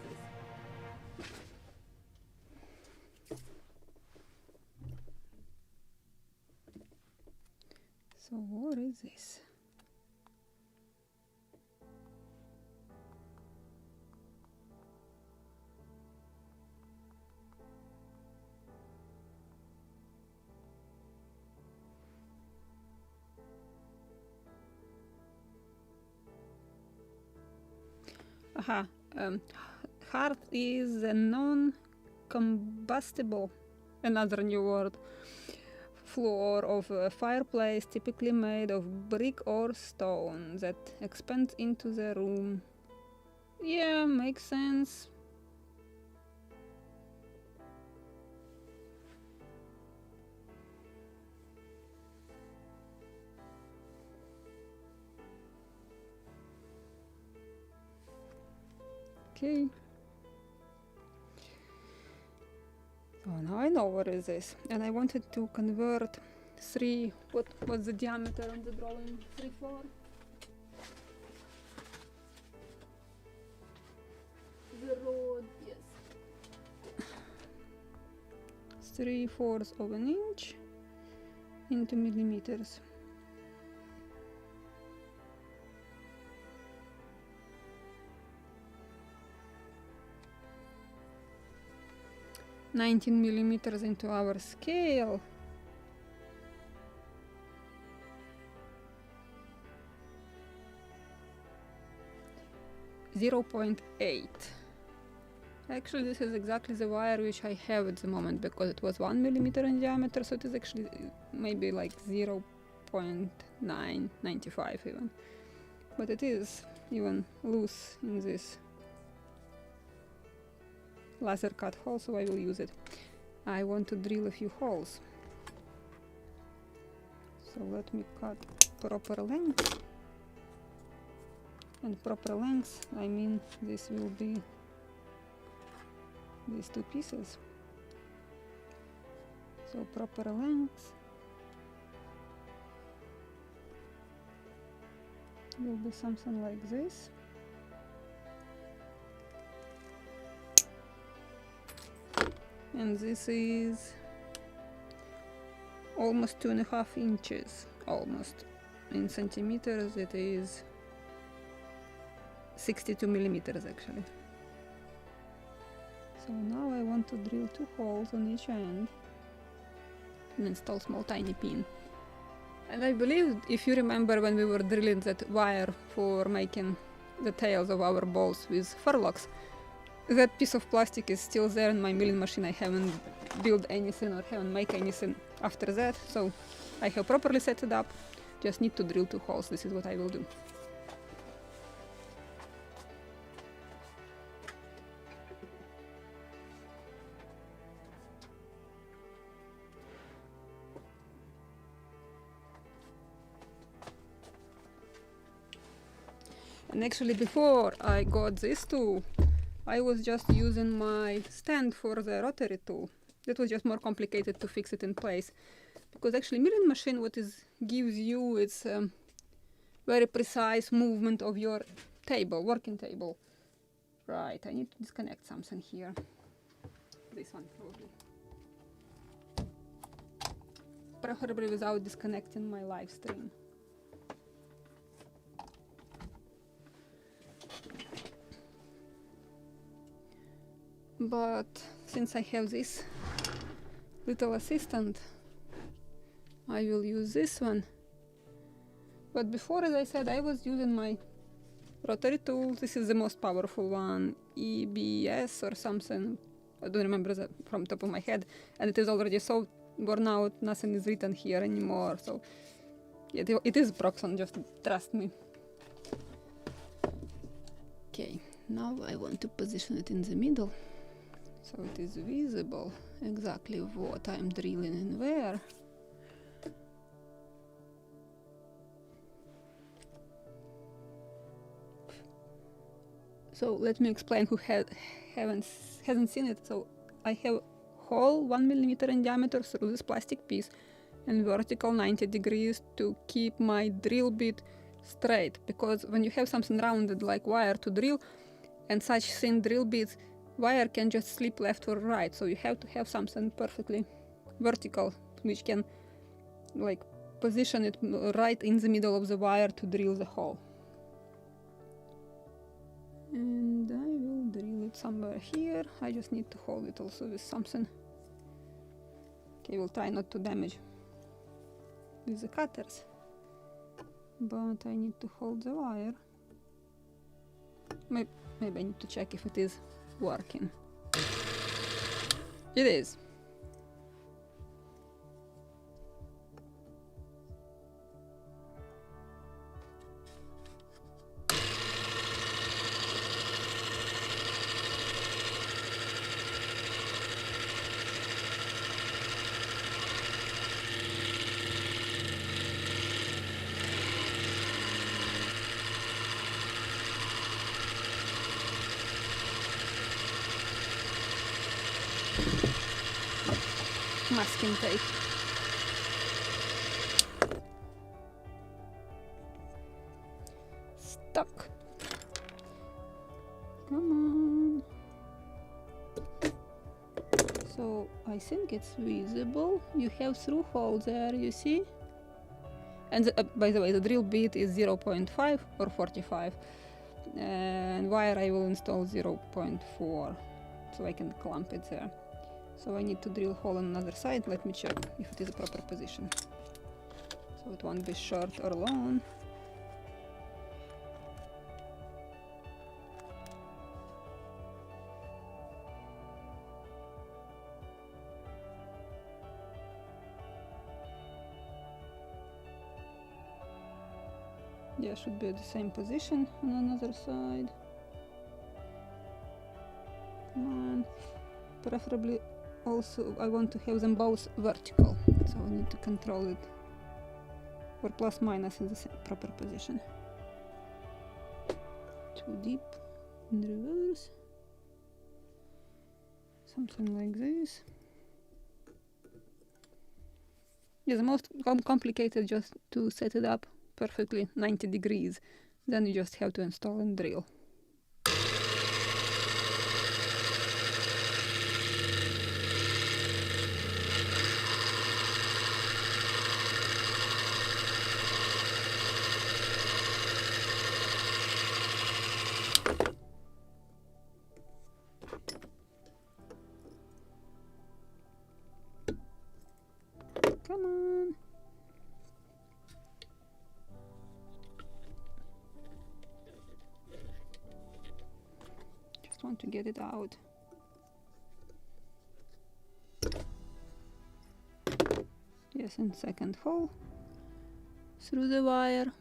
So what is this? Aha, hearth is a non-combustible, another new word, floor of a fireplace typically made of brick or stone that expands into the room. Yeah, makes sense. Okay. So now I know what is this, and I wanted to convert what's the diameter on the drawing? 3/4? The rod, yes. 3/4 of an inch into millimeters. $19 millimeters into our scale. .8. Actually, this is exactly the wire which I have at the moment because it was 1 millimeter in diameter, so it is actually maybe like 0.995 even. But it is even loose in this laser cut hole, so I will use it. I want to drill a few holes. So let me cut proper length. And proper length, I mean this will be these two pieces. So proper length will be something like this. And this is almost 2.5 inches, almost. In centimeters it is 62 millimeters actually. So now I want to drill 2 holes on each end and install small tiny pin. And I believe, if you remember when we were drilling that wire for making the tails of our balls with furlocks, that piece of plastic is still there in my milling machine. I haven't built anything or haven't made anything after that, so I have properly set it up. Just need to drill 2 holes. This is what I will do. And actually, before I got this tool, I was just using my stand for the rotary tool. That was just more complicated to fix it in place. Because actually milling machine gives you its very precise movement of your table, working table. Right, I need to disconnect something here. This one probably. Preferably without disconnecting my live stream. But since I have this little assistant, I will use this one. But before, as I said, I was using my rotary tool. This is the most powerful one, EBS or something. I don't remember that from the top of my head. And it is already so worn out, nothing is written here anymore. So it is Proxon, just trust me. Okay, now I want to position it in the middle, so it is visible exactly what I'm drilling and where. So let me explain who hasn't seen it. So I have hole 1 millimeter in diameter through this plastic piece and vertical 90 degrees to keep my drill bit straight, because when you have something rounded like wire to drill, and such thin drill bits, wire can just slip left or right, so you have to have something perfectly vertical which can like position it right in the middle of the wire to drill the hole. And I will drill it somewhere here. I just need to hold it also with something. Okay, we'll try not to damage with the cutters, but I need to hold the wire. Maybe I need to check if it is working. It is. Masking tape. Stuck. Come on. So I think it's visible. You have through hole there, you see? And by the way, the drill bit is 0.5 or 45. And wire I will install 0.4, so I can clamp it there. So I need to drill a hole on another side. Let me check if it is a proper position. So it won't be short or long. Yeah, should be at the same position on another side. Come on. Preferably also I want to have them both vertical, so I need to control it for plus minus in the same proper position. Too deep in reverse. Something like this. Yeah, the most complicated just to set it up perfectly 90 degrees. Then you just have to install and drill. Come on. Just want to get it out. Yes, and second hole through the wire.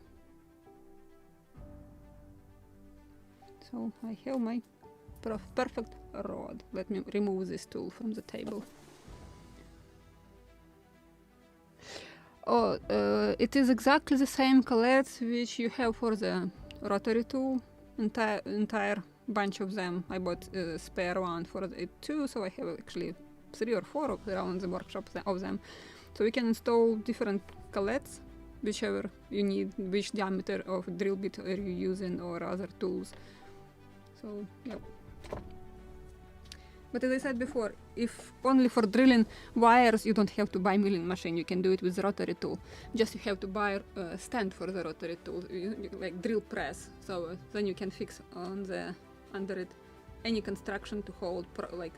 So I have my perfect rod. Let me remove this tool from the table. Oh, it is exactly the same collets which you have for the rotary tool. Entire bunch of them. I bought a spare one for it too, so I have actually 3 or 4 around the workshop of them. So we can install different collets, whichever you need, which diameter of drill bit are you using or other tools. So, yeah. But as I said before, if only for drilling wires you don't have to buy milling machine, you can do it with the rotary tool. Just you have to buy a stand for the rotary tool, like drill press. So then you can fix on the under it any construction to hold, like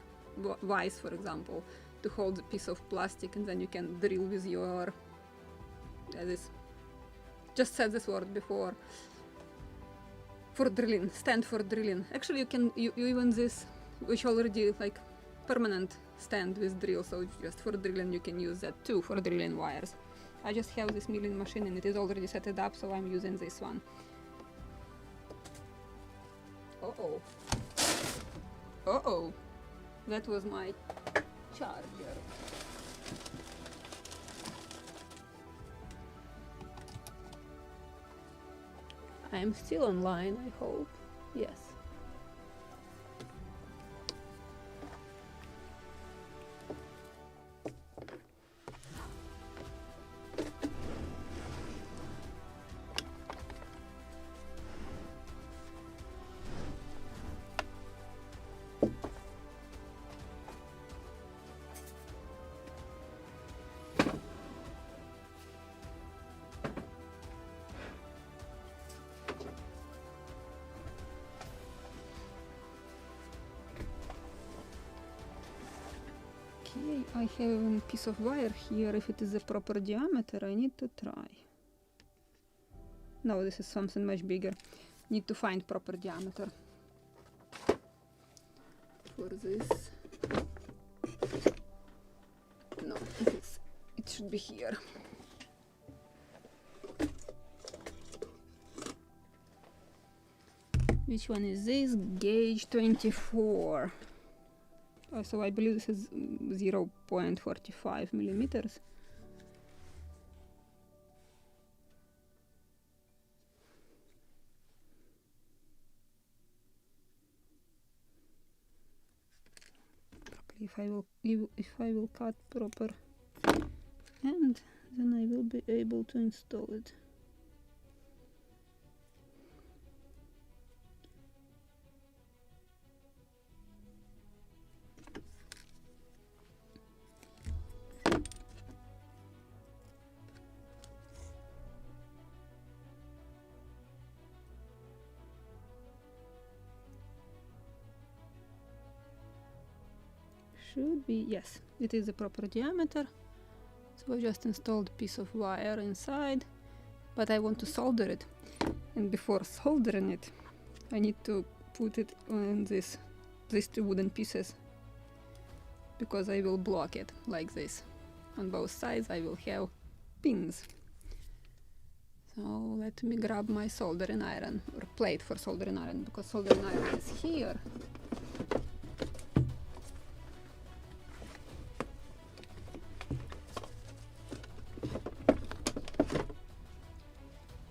vise for example, to hold a piece of plastic, and then you can drill with your this. Just said this word before. For drilling, stand for drilling. Actually, you can even this, which already like permanent stand with drill, so just for drilling you can use that too for drilling wires. I just have this milling machine and it is already set it up, so I'm using this one. Uh-oh. Uh-oh. That was my charger. I am still online, I hope. Yes. Okay, I have a piece of wire here. If it is the proper diameter, I need to try. No, this is something much bigger. Need to find proper diameter for this. No, it should be here. Which one is this? Gauge 24. So I believe this is 0.45 millimeters. If I will cut proper end, then I will be able to install it. Should be, yes, it is the proper diameter. So I just installed a piece of wire inside, but I want to solder it. And before soldering it, I need to put it on these two wooden pieces, because I will block it like this. On both sides I will have pins. So let me grab my soldering iron, or plate for soldering iron, because soldering iron is here.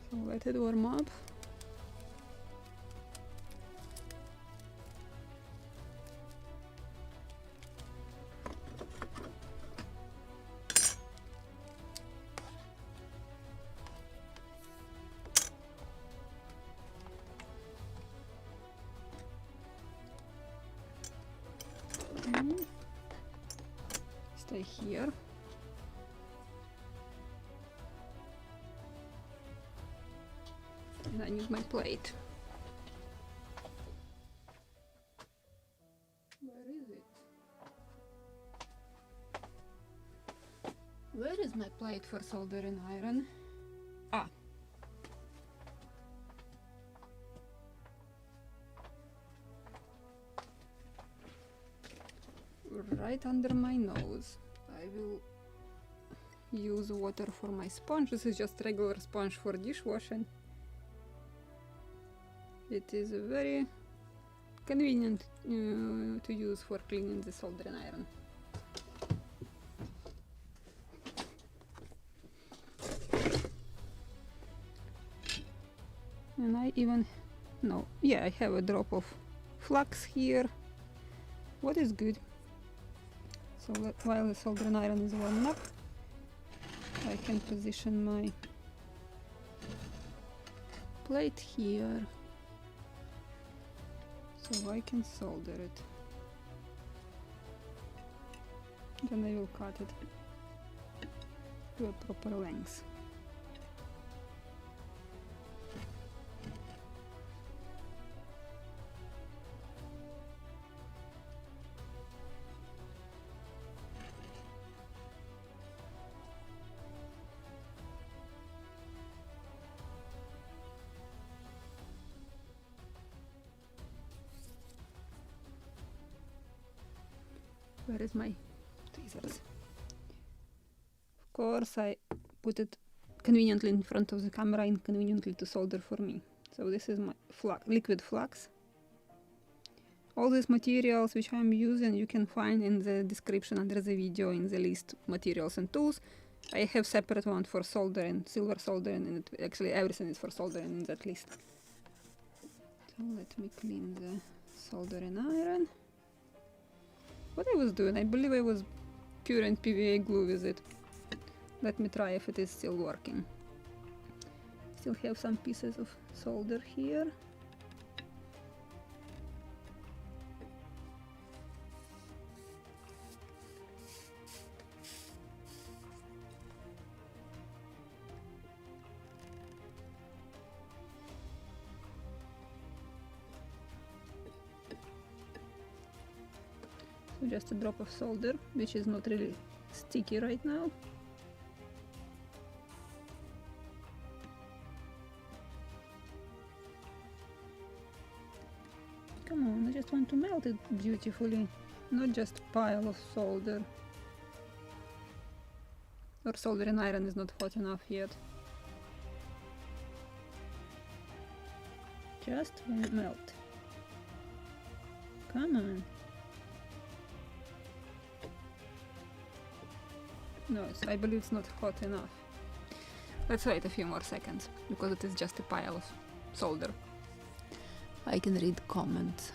So let it warm up. Stay here. And I need my plate. Where is it? Where is my plate for soldering iron? Ah. Right under my nose. I will use water for my sponge. This is just regular sponge for dishwashing. It is very convenient to use for cleaning the soldering iron. And I even, no, yeah, I have a drop of flux here. What is good? So while the soldering iron is warming up, I can position my plate here, so I can solder it. Then I will cut it to a proper length. Where is my tweezers? Of course, I put it conveniently in front of the camera, inconveniently to solder for me. So this is my liquid flux. All these materials which I'm using you can find in the description under the video in the list materials and tools. I have separate one for soldering, silver soldering, and actually everything is for soldering in that list. So let me clean the soldering iron. What I was doing, I believe I was curing PVA glue with it. Let me try if it is still working. Still have some pieces of solder here. So just a drop of solder, which is not really sticky right now. Come on, I just want to melt it beautifully, not just pile of solder. Or soldering iron is not hot enough yet. Just melt. Come on. No, I believe it's not hot enough. Let's wait a few more seconds, because it is just a pile of solder. I can read comments.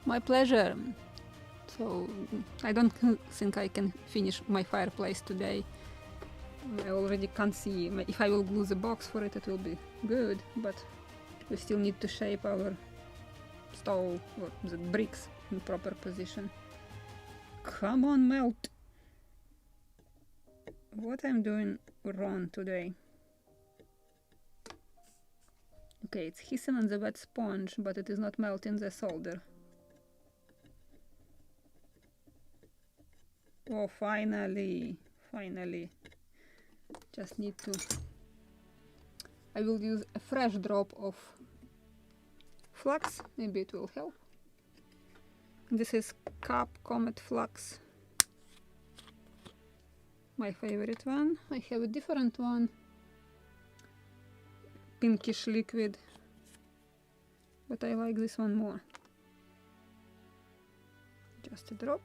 My pleasure. So I don't think I can finish my fireplace today. I already can't see. If I will glue the box for it, it will be good, but we still need to shape our stove or the bricks in proper position. Come on, melt! What I'm doing wrong today? Okay, it's hissing on the wet sponge, but it is not melting the solder. Oh, finally! Finally! Just need to... I will use a fresh drop of flux, maybe it will help. This is Cap Comet Flux, my favorite one. I have a different one, pinkish liquid, but I like this one more. Just a drop.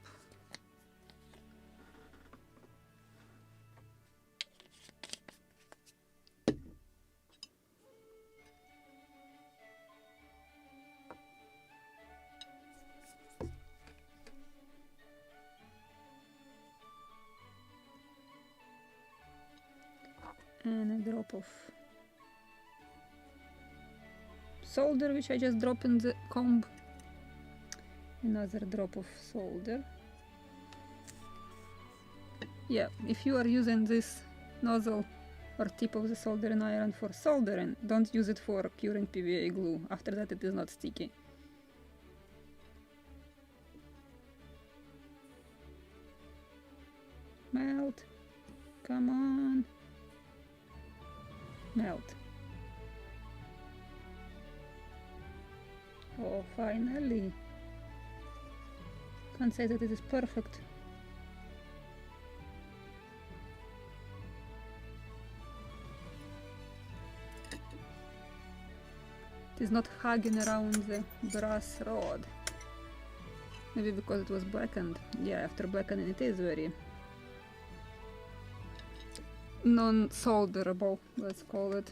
And a drop of solder, which I just drop in the comb. Another drop of solder. Yeah, if you are using this nozzle or tip of the soldering iron for soldering, don't use it for curing PVA glue. After that it is not sticky. Melt. Come on. Melt. Oh, finally. Can't say that it is perfect. It is not hugging around the brass rod. Maybe because it was blackened. Yeah, after blackening it is very non-solderable, let's call it.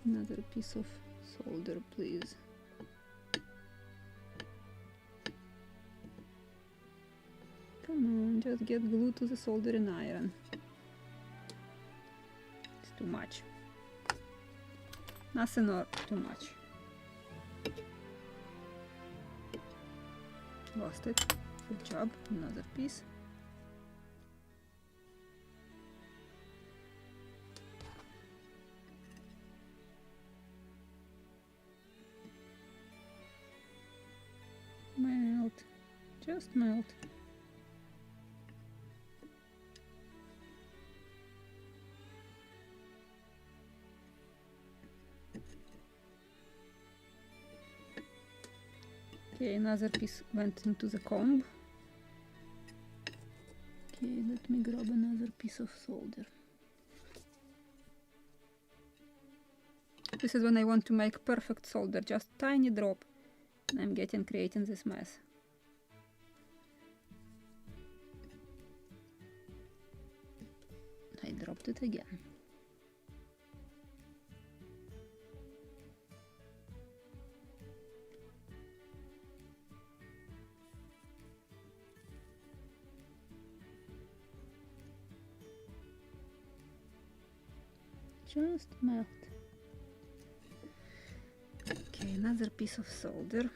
Another piece of solder, please. Come on, just get glue to the soldering iron. It's too much. Nothing or too much. Lost it. Good job. Another piece. Melt. Just melt. Okay, another piece went into the comb. Okay, let me grab another piece of solder. This is when I want to make perfect solder, just tiny drop. And I'm creating this mess. I dropped it again. Just melt. Okay, another piece of solder.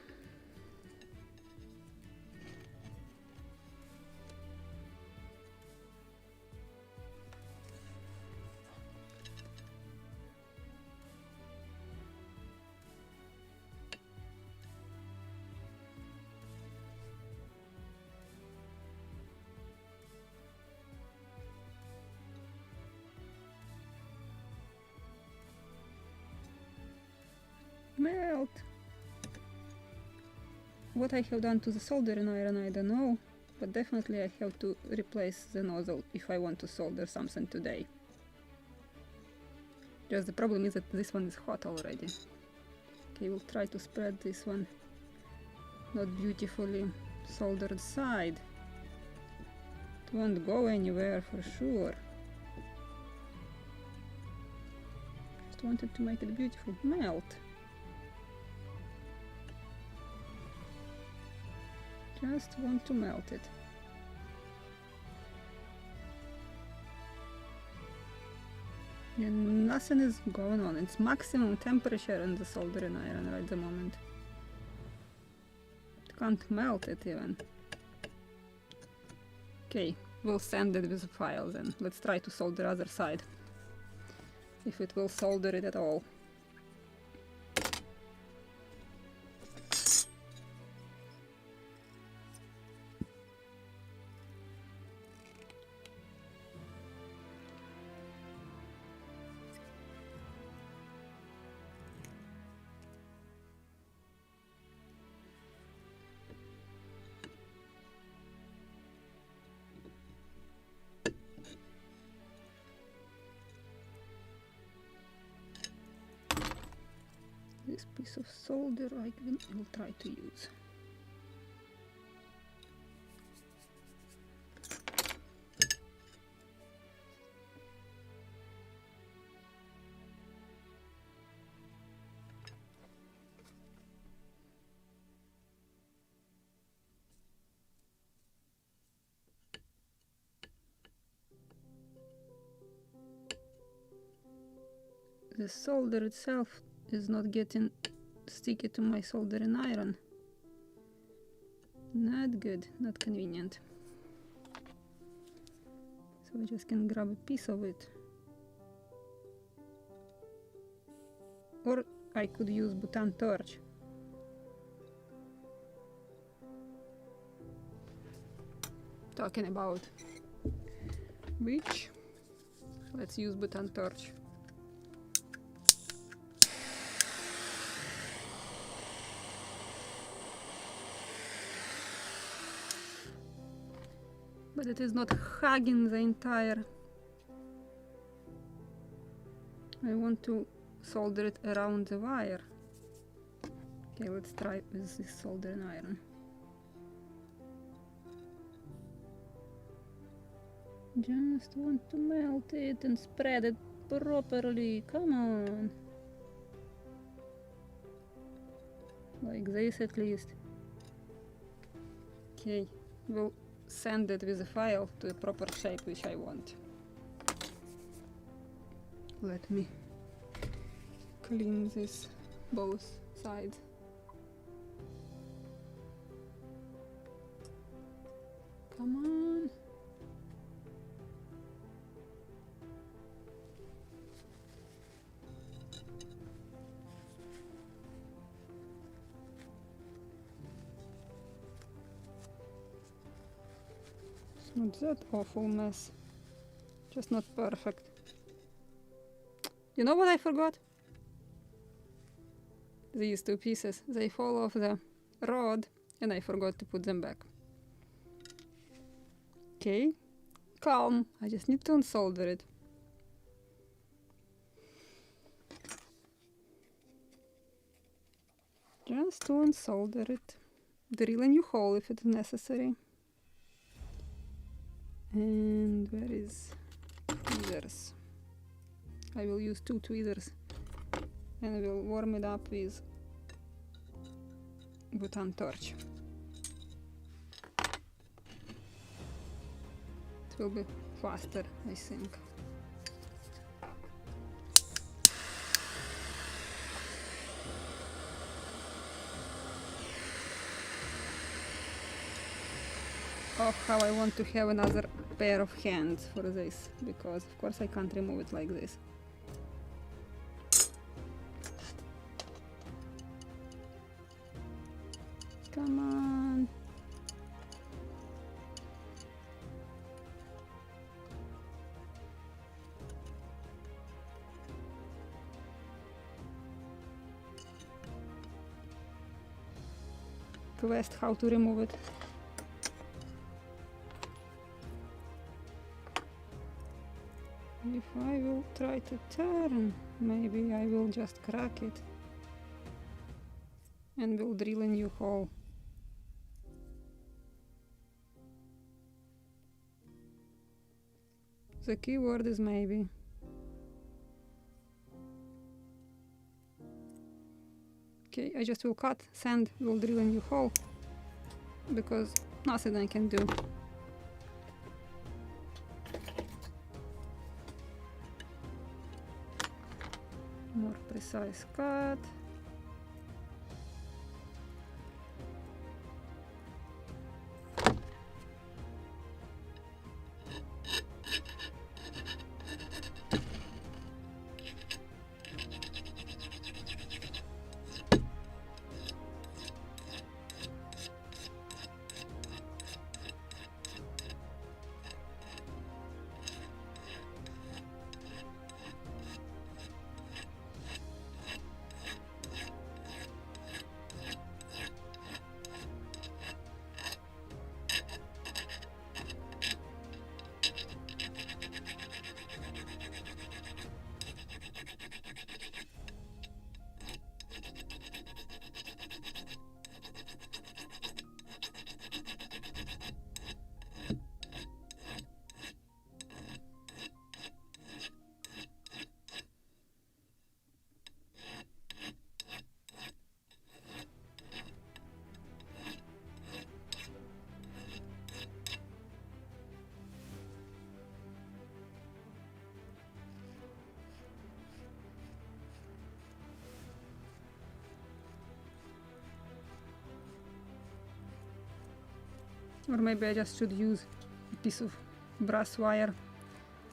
Melt! What I have done to the soldering iron I don't know, but definitely I have to replace the nozzle if I want to solder something today. Just the problem is that this one is hot already. Okay, we'll try to spread this one not beautifully soldered side. It won't go anywhere for sure. Just wanted to make it beautiful. Melt! Just want to melt it. And nothing is going on. It's maximum temperature in the soldering iron right at the moment. It can't melt it even. Okay, we'll sand it with a file then. Let's try to solder the other side. If it will solder it at all. This piece of solder I will try to use. The solder itself is not getting sticky to my soldering iron. Not good, not convenient. So I just can grab a piece of it. Or I could use butane torch. Talking about which, let's use butane torch. But it is not hugging the entire. I want to solder it around the wire. Okay, let's try with this soldering iron. Just want to melt it and spread it properly. Come on. Like this at least. Okay, we'll sand it with a file to the proper shape which I want. Let me clean this both sides. Come on. Not that awful mess, just not perfect. You know what I forgot? These two pieces, they fall off the rod and I forgot to put them back. Okay, calm, I just need to unsolder it. Just to unsolder it. Drill a new hole if it's necessary. And where is tweezers? I will use 2 tweezers and I will warm it up with butane torch. It will be faster, I think. Oh, how I want to have another pair of hands for this, because of course I can't remove it like this. Come on. quest how to remove it. If I will try to turn, maybe I will just crack it and will drill a new hole. The key word is maybe. Okay, I just will cut, sand, will drill a new hole, because nothing I can do. More precise cut. Or maybe I just should use a piece of brass wire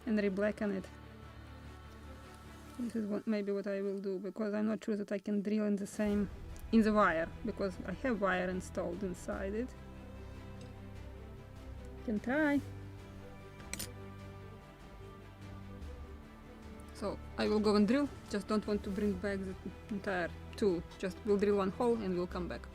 and re-blacken it. This is maybe what I will do, because I'm not sure that I can drill in the wire, because I have wire installed inside it. Can try. So I will go and drill, just don't want to bring back the entire tool. Just we'll drill one hole and we'll come back.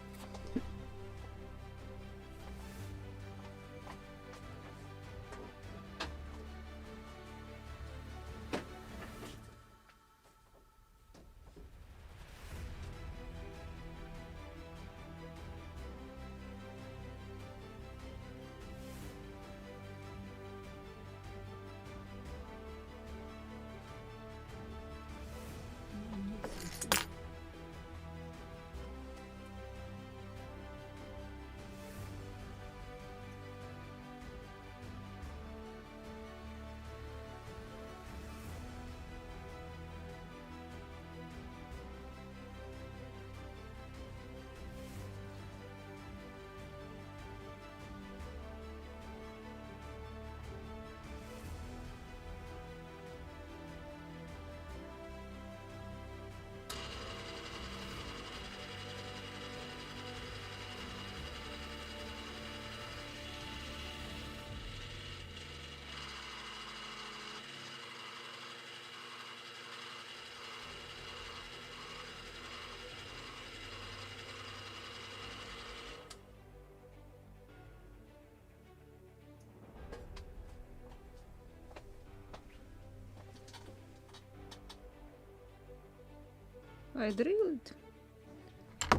I drilled,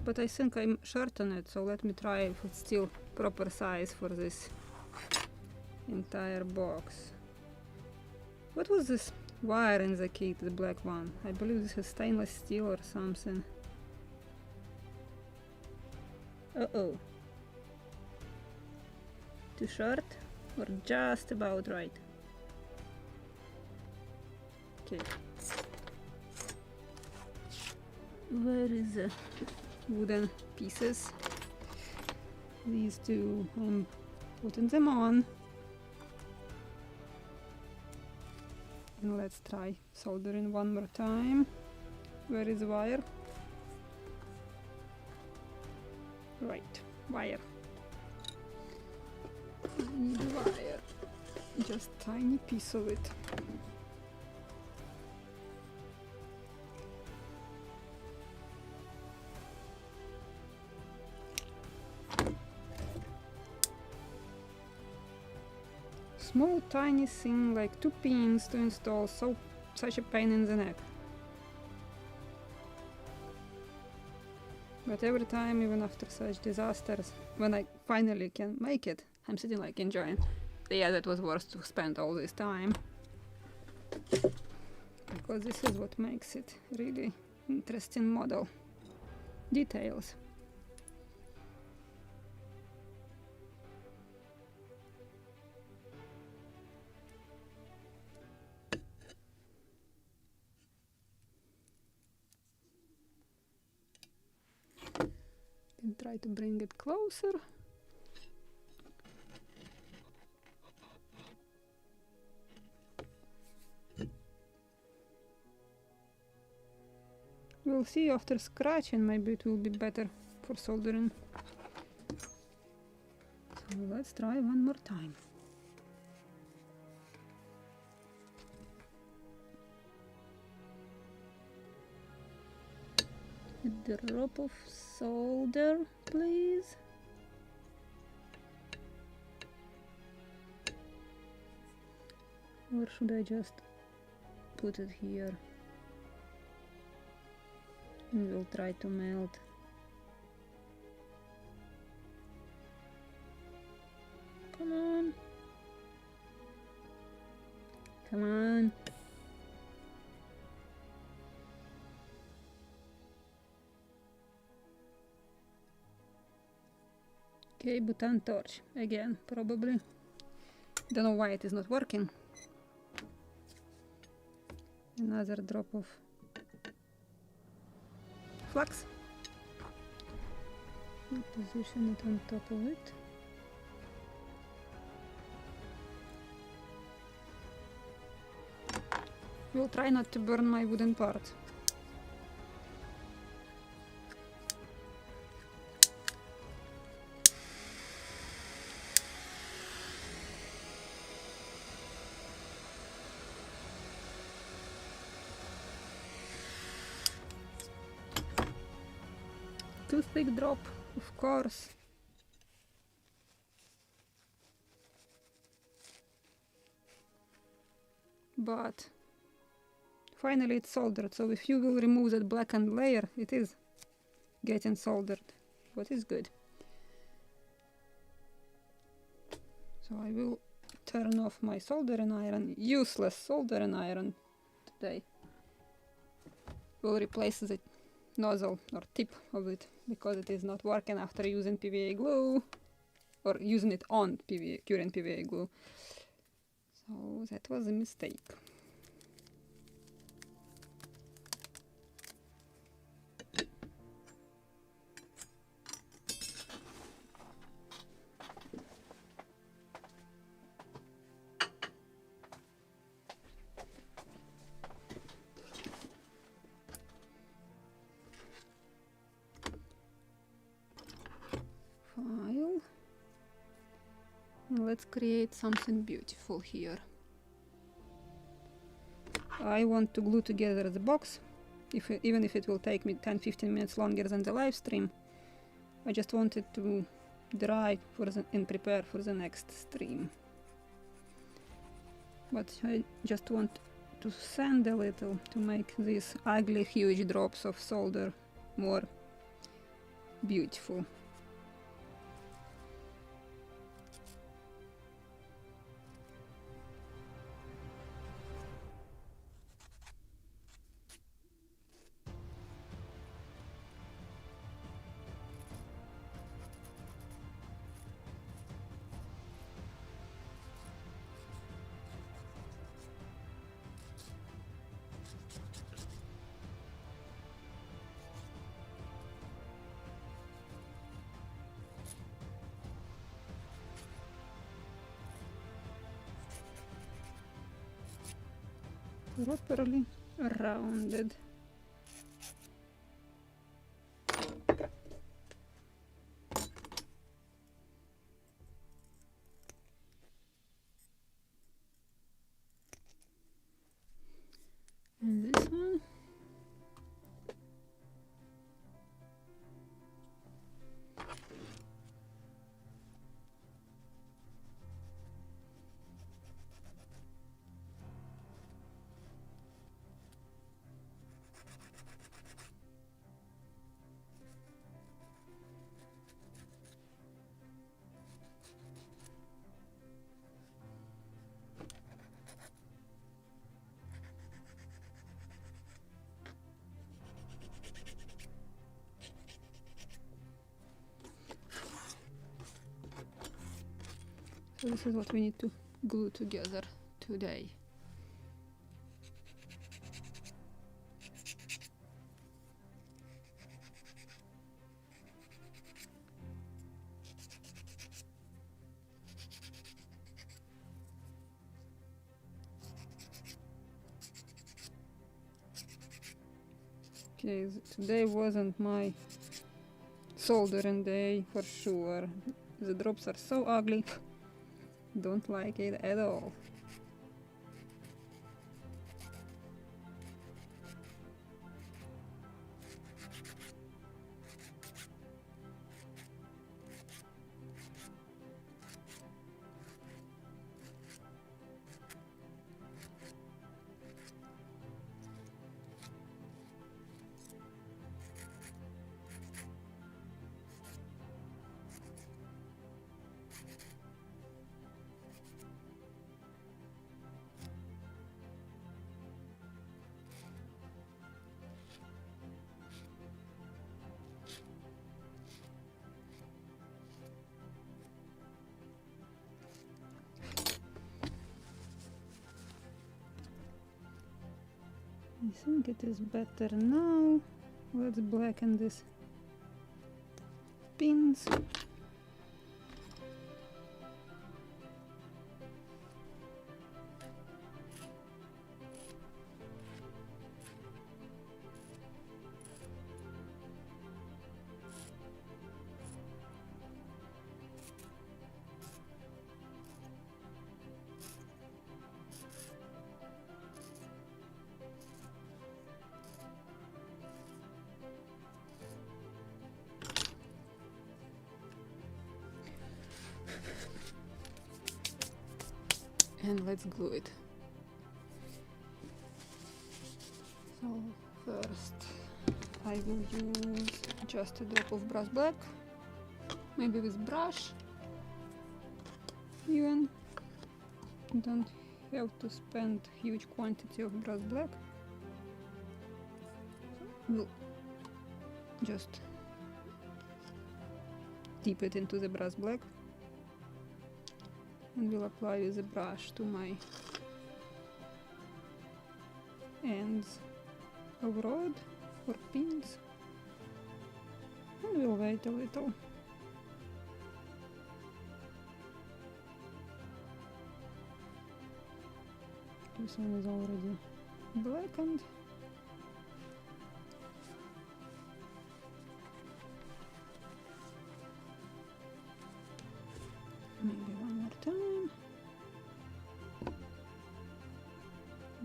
but I think I'm short on it, so let me try if it's still proper size for this entire box. What was this wire in the kit, the black one? I believe this is stainless steel or something. Uh-oh. Too short or just about right? Okay. Where is the wooden pieces? These two, I'm putting them on. And let's try soldering one more time. Where is the wire? Right, wire. I need wire. Just tiny piece of it. small tiny thing like 2 pins to install, such a pain in the neck. But every time, even after such disasters, when I finally can make it, I'm sitting like enjoying. Yeah, that was worth to spend all this time. Because this is what makes it really interesting model. Details. And try to bring it closer. We'll see after scratching, maybe it will be better for soldering. So let's try one more time. A drop of solder, please. Or should I just put it here? And we'll try to melt. Come on. Come on. Okay, button torch again, probably. Don't know why it is not working. Another drop of flux. We'll position it on top of it. We'll try not to burn my wooden part. Too thick drop, of course. But finally it's soldered, so if you will remove that blackened layer, it is getting soldered, what is good. So I will turn off my soldering iron, useless soldering iron today. We'll replace the nozzle or tip of it because it is not working after using PVA glue or using it on PVA, current PVA glue. So that was a mistake. File. Let's create something beautiful here. I want to glue together the box, even if it will take me 10-15 minutes longer than the live stream. I just want it to dry and prepare for the next stream. But I just want to sand a little to make these ugly huge drops of solder more beautiful. Properly rounded. And this one. So this is what we need to glue together today. Okay, today wasn't my soldering day for sure. The drops are so ugly. Don't like it at all. I think it is better now. Let's blacken these pins. And let's glue it. So first I will use just a drop of brass black, maybe with brush even. Don't have to spend huge quantity of brass black. We'll just dip it into the brass black and will apply with a brush to my ends of rod or pins, and we'll wait a little. This one is already blackened. Maybe one more time.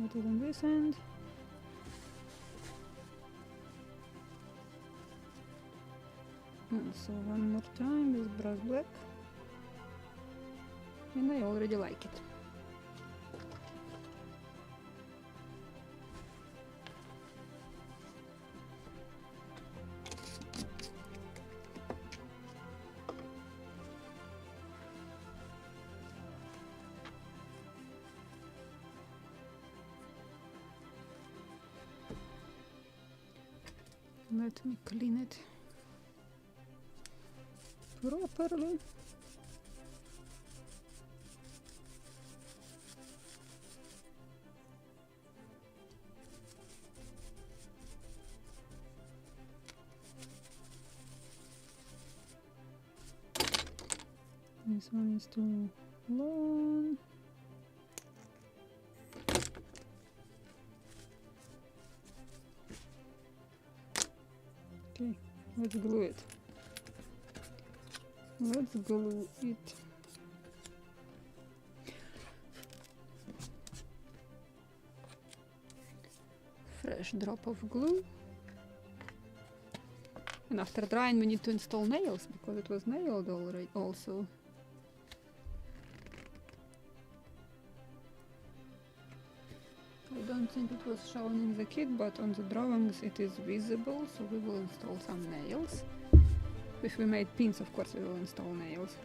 Put it on this end. And so one more time with brass black. And I already like it. Let me clean it properly. This one is too long. Okay, let's glue it. Let's glue it. Fresh drop of glue. And after drying we need to install nails because it was nailed already also. I don't think it was shown in the kit, but on the drawings it is visible, so we will install some nails. If we made pins, of course we will install nails.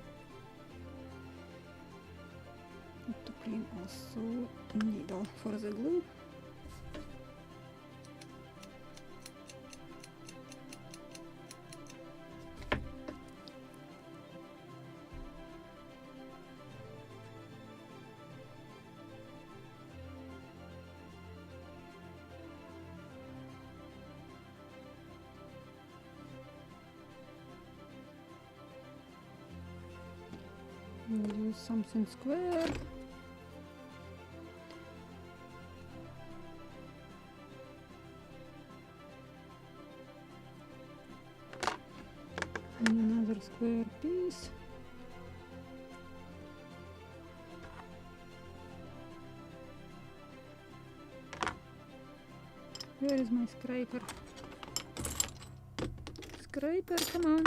Need to clean also needle for the glue. We'll use something square. And another square piece. Where is my scraper? Scraper, come on.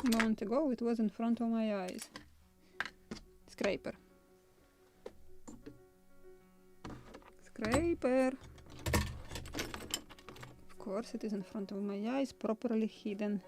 A moment ago it was in front of my eyes. Scraper. Scraper. Of course it is in front of my eyes, properly hidden.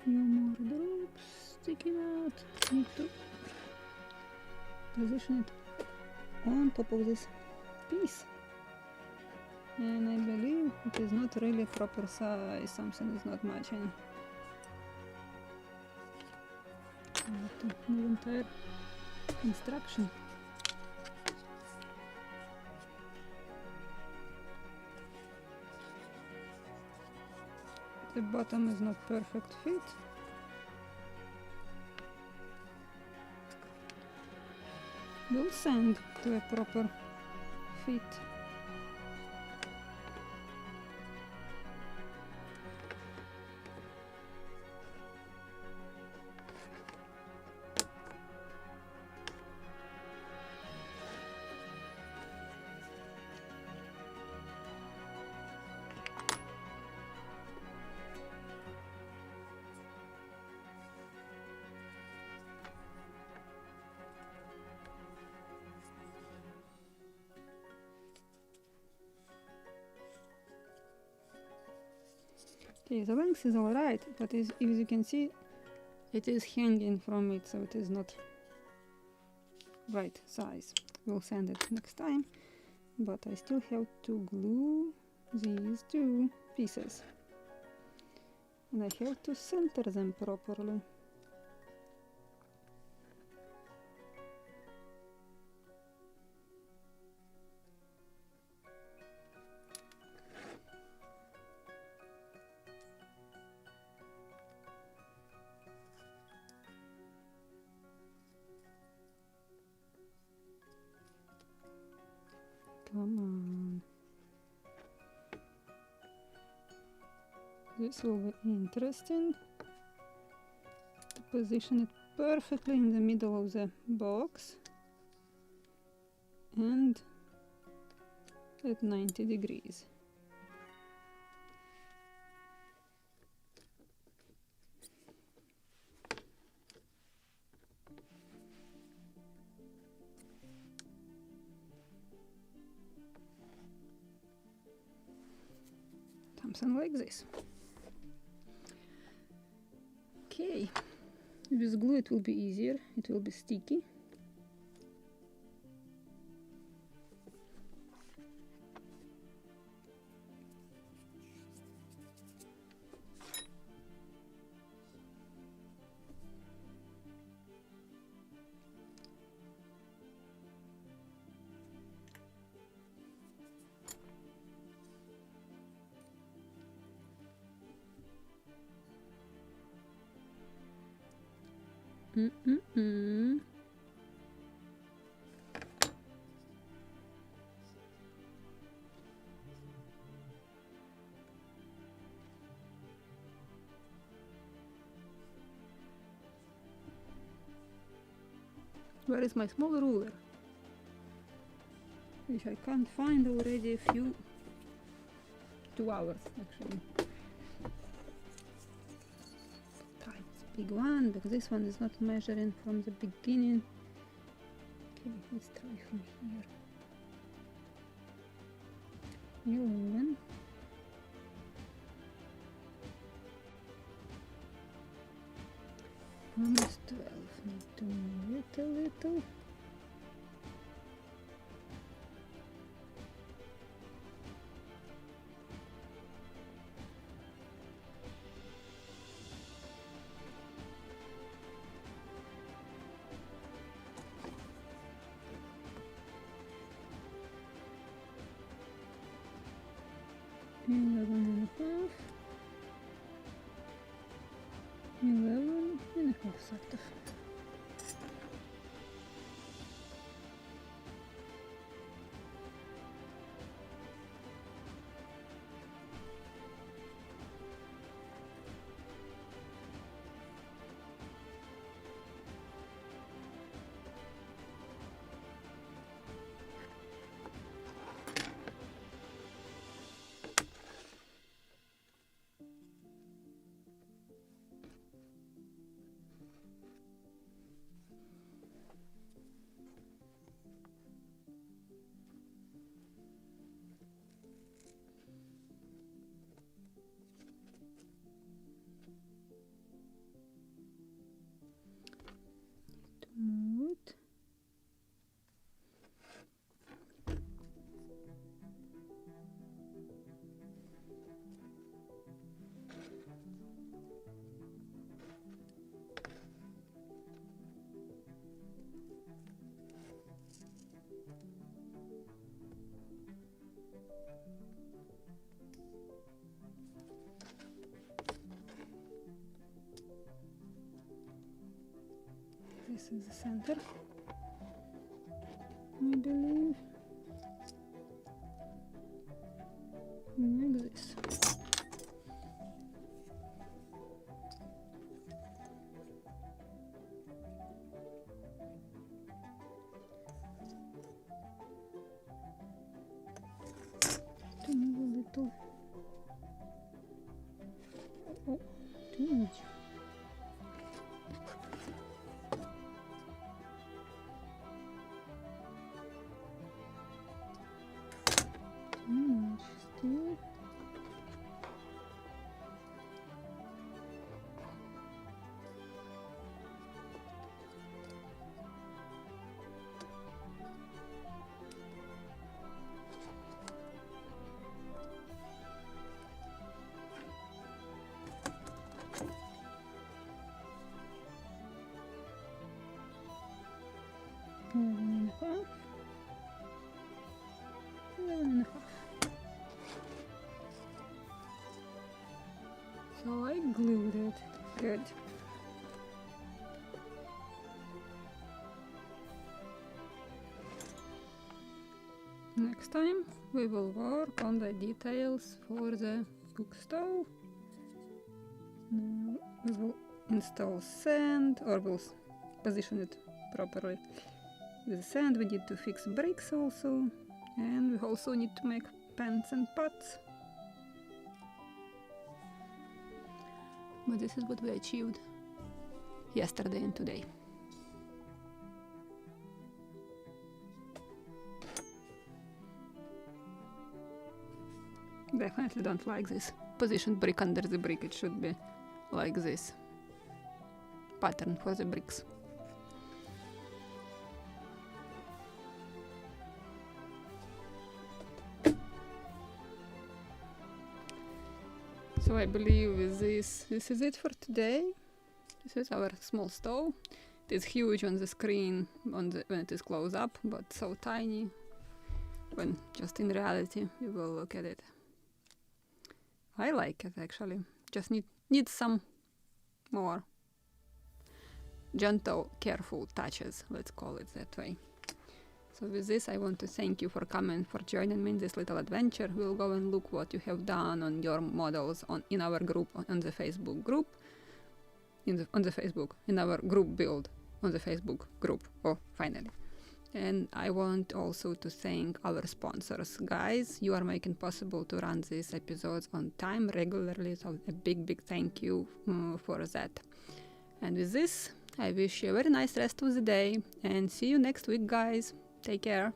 Few more drops sticking out. Need to position it on top of this piece. And I believe it is not really proper size, something is not matching. I have to move entire construction. The bottom is not perfect fit. We'll sand to a proper fit. Okay, the length is alright, but as you can see, it is hanging from it, so it is not right size. We'll sand it next time, but I still have to glue these two pieces. And I have to center them properly. Come on. This will be interesting. To position it perfectly in the middle of the box and at 90 degrees. Something like this. Okay, with glue it will be easier, it will be sticky. Where is my small ruler? Which I can't find already a few 2 hours actually. Try this big one because this one is not measuring from the beginning. Okay, let's try from here. 11. Almost 12. Need to move it a little. Eleven and a half, sort of. This is the center, I believe. Like this. To move a little. Oh, too much. Still. Eleven and a half. So I glued it. Good. Next time we will work on the details for the cook stove. Now we will install sand, or we'll position it properly. With sand we need to fix bricks also, and we also need to make pans and pots. But this is what we achieved yesterday and today. Definitely don't like this positioned brick under the brick. It should be like this pattern for the bricks. So I believe with this is it for today. This is our small stove. It is huge on the screen when it is close up, but so tiny when just in reality you will look at it. I like it actually. Just need some more gentle, careful touches, let's call it that way. So with this I want to thank you for coming, for joining me in this little adventure. We'll go and look what you have done on your models in our group on the Facebook group. In our group build on the Facebook group. Oh, finally. And I want also to thank our sponsors. Guys, you are making possible to run these episodes on time regularly, so a big thank you for that. And with this, I wish you a very nice rest of the day, and see you next week, guys. Take care.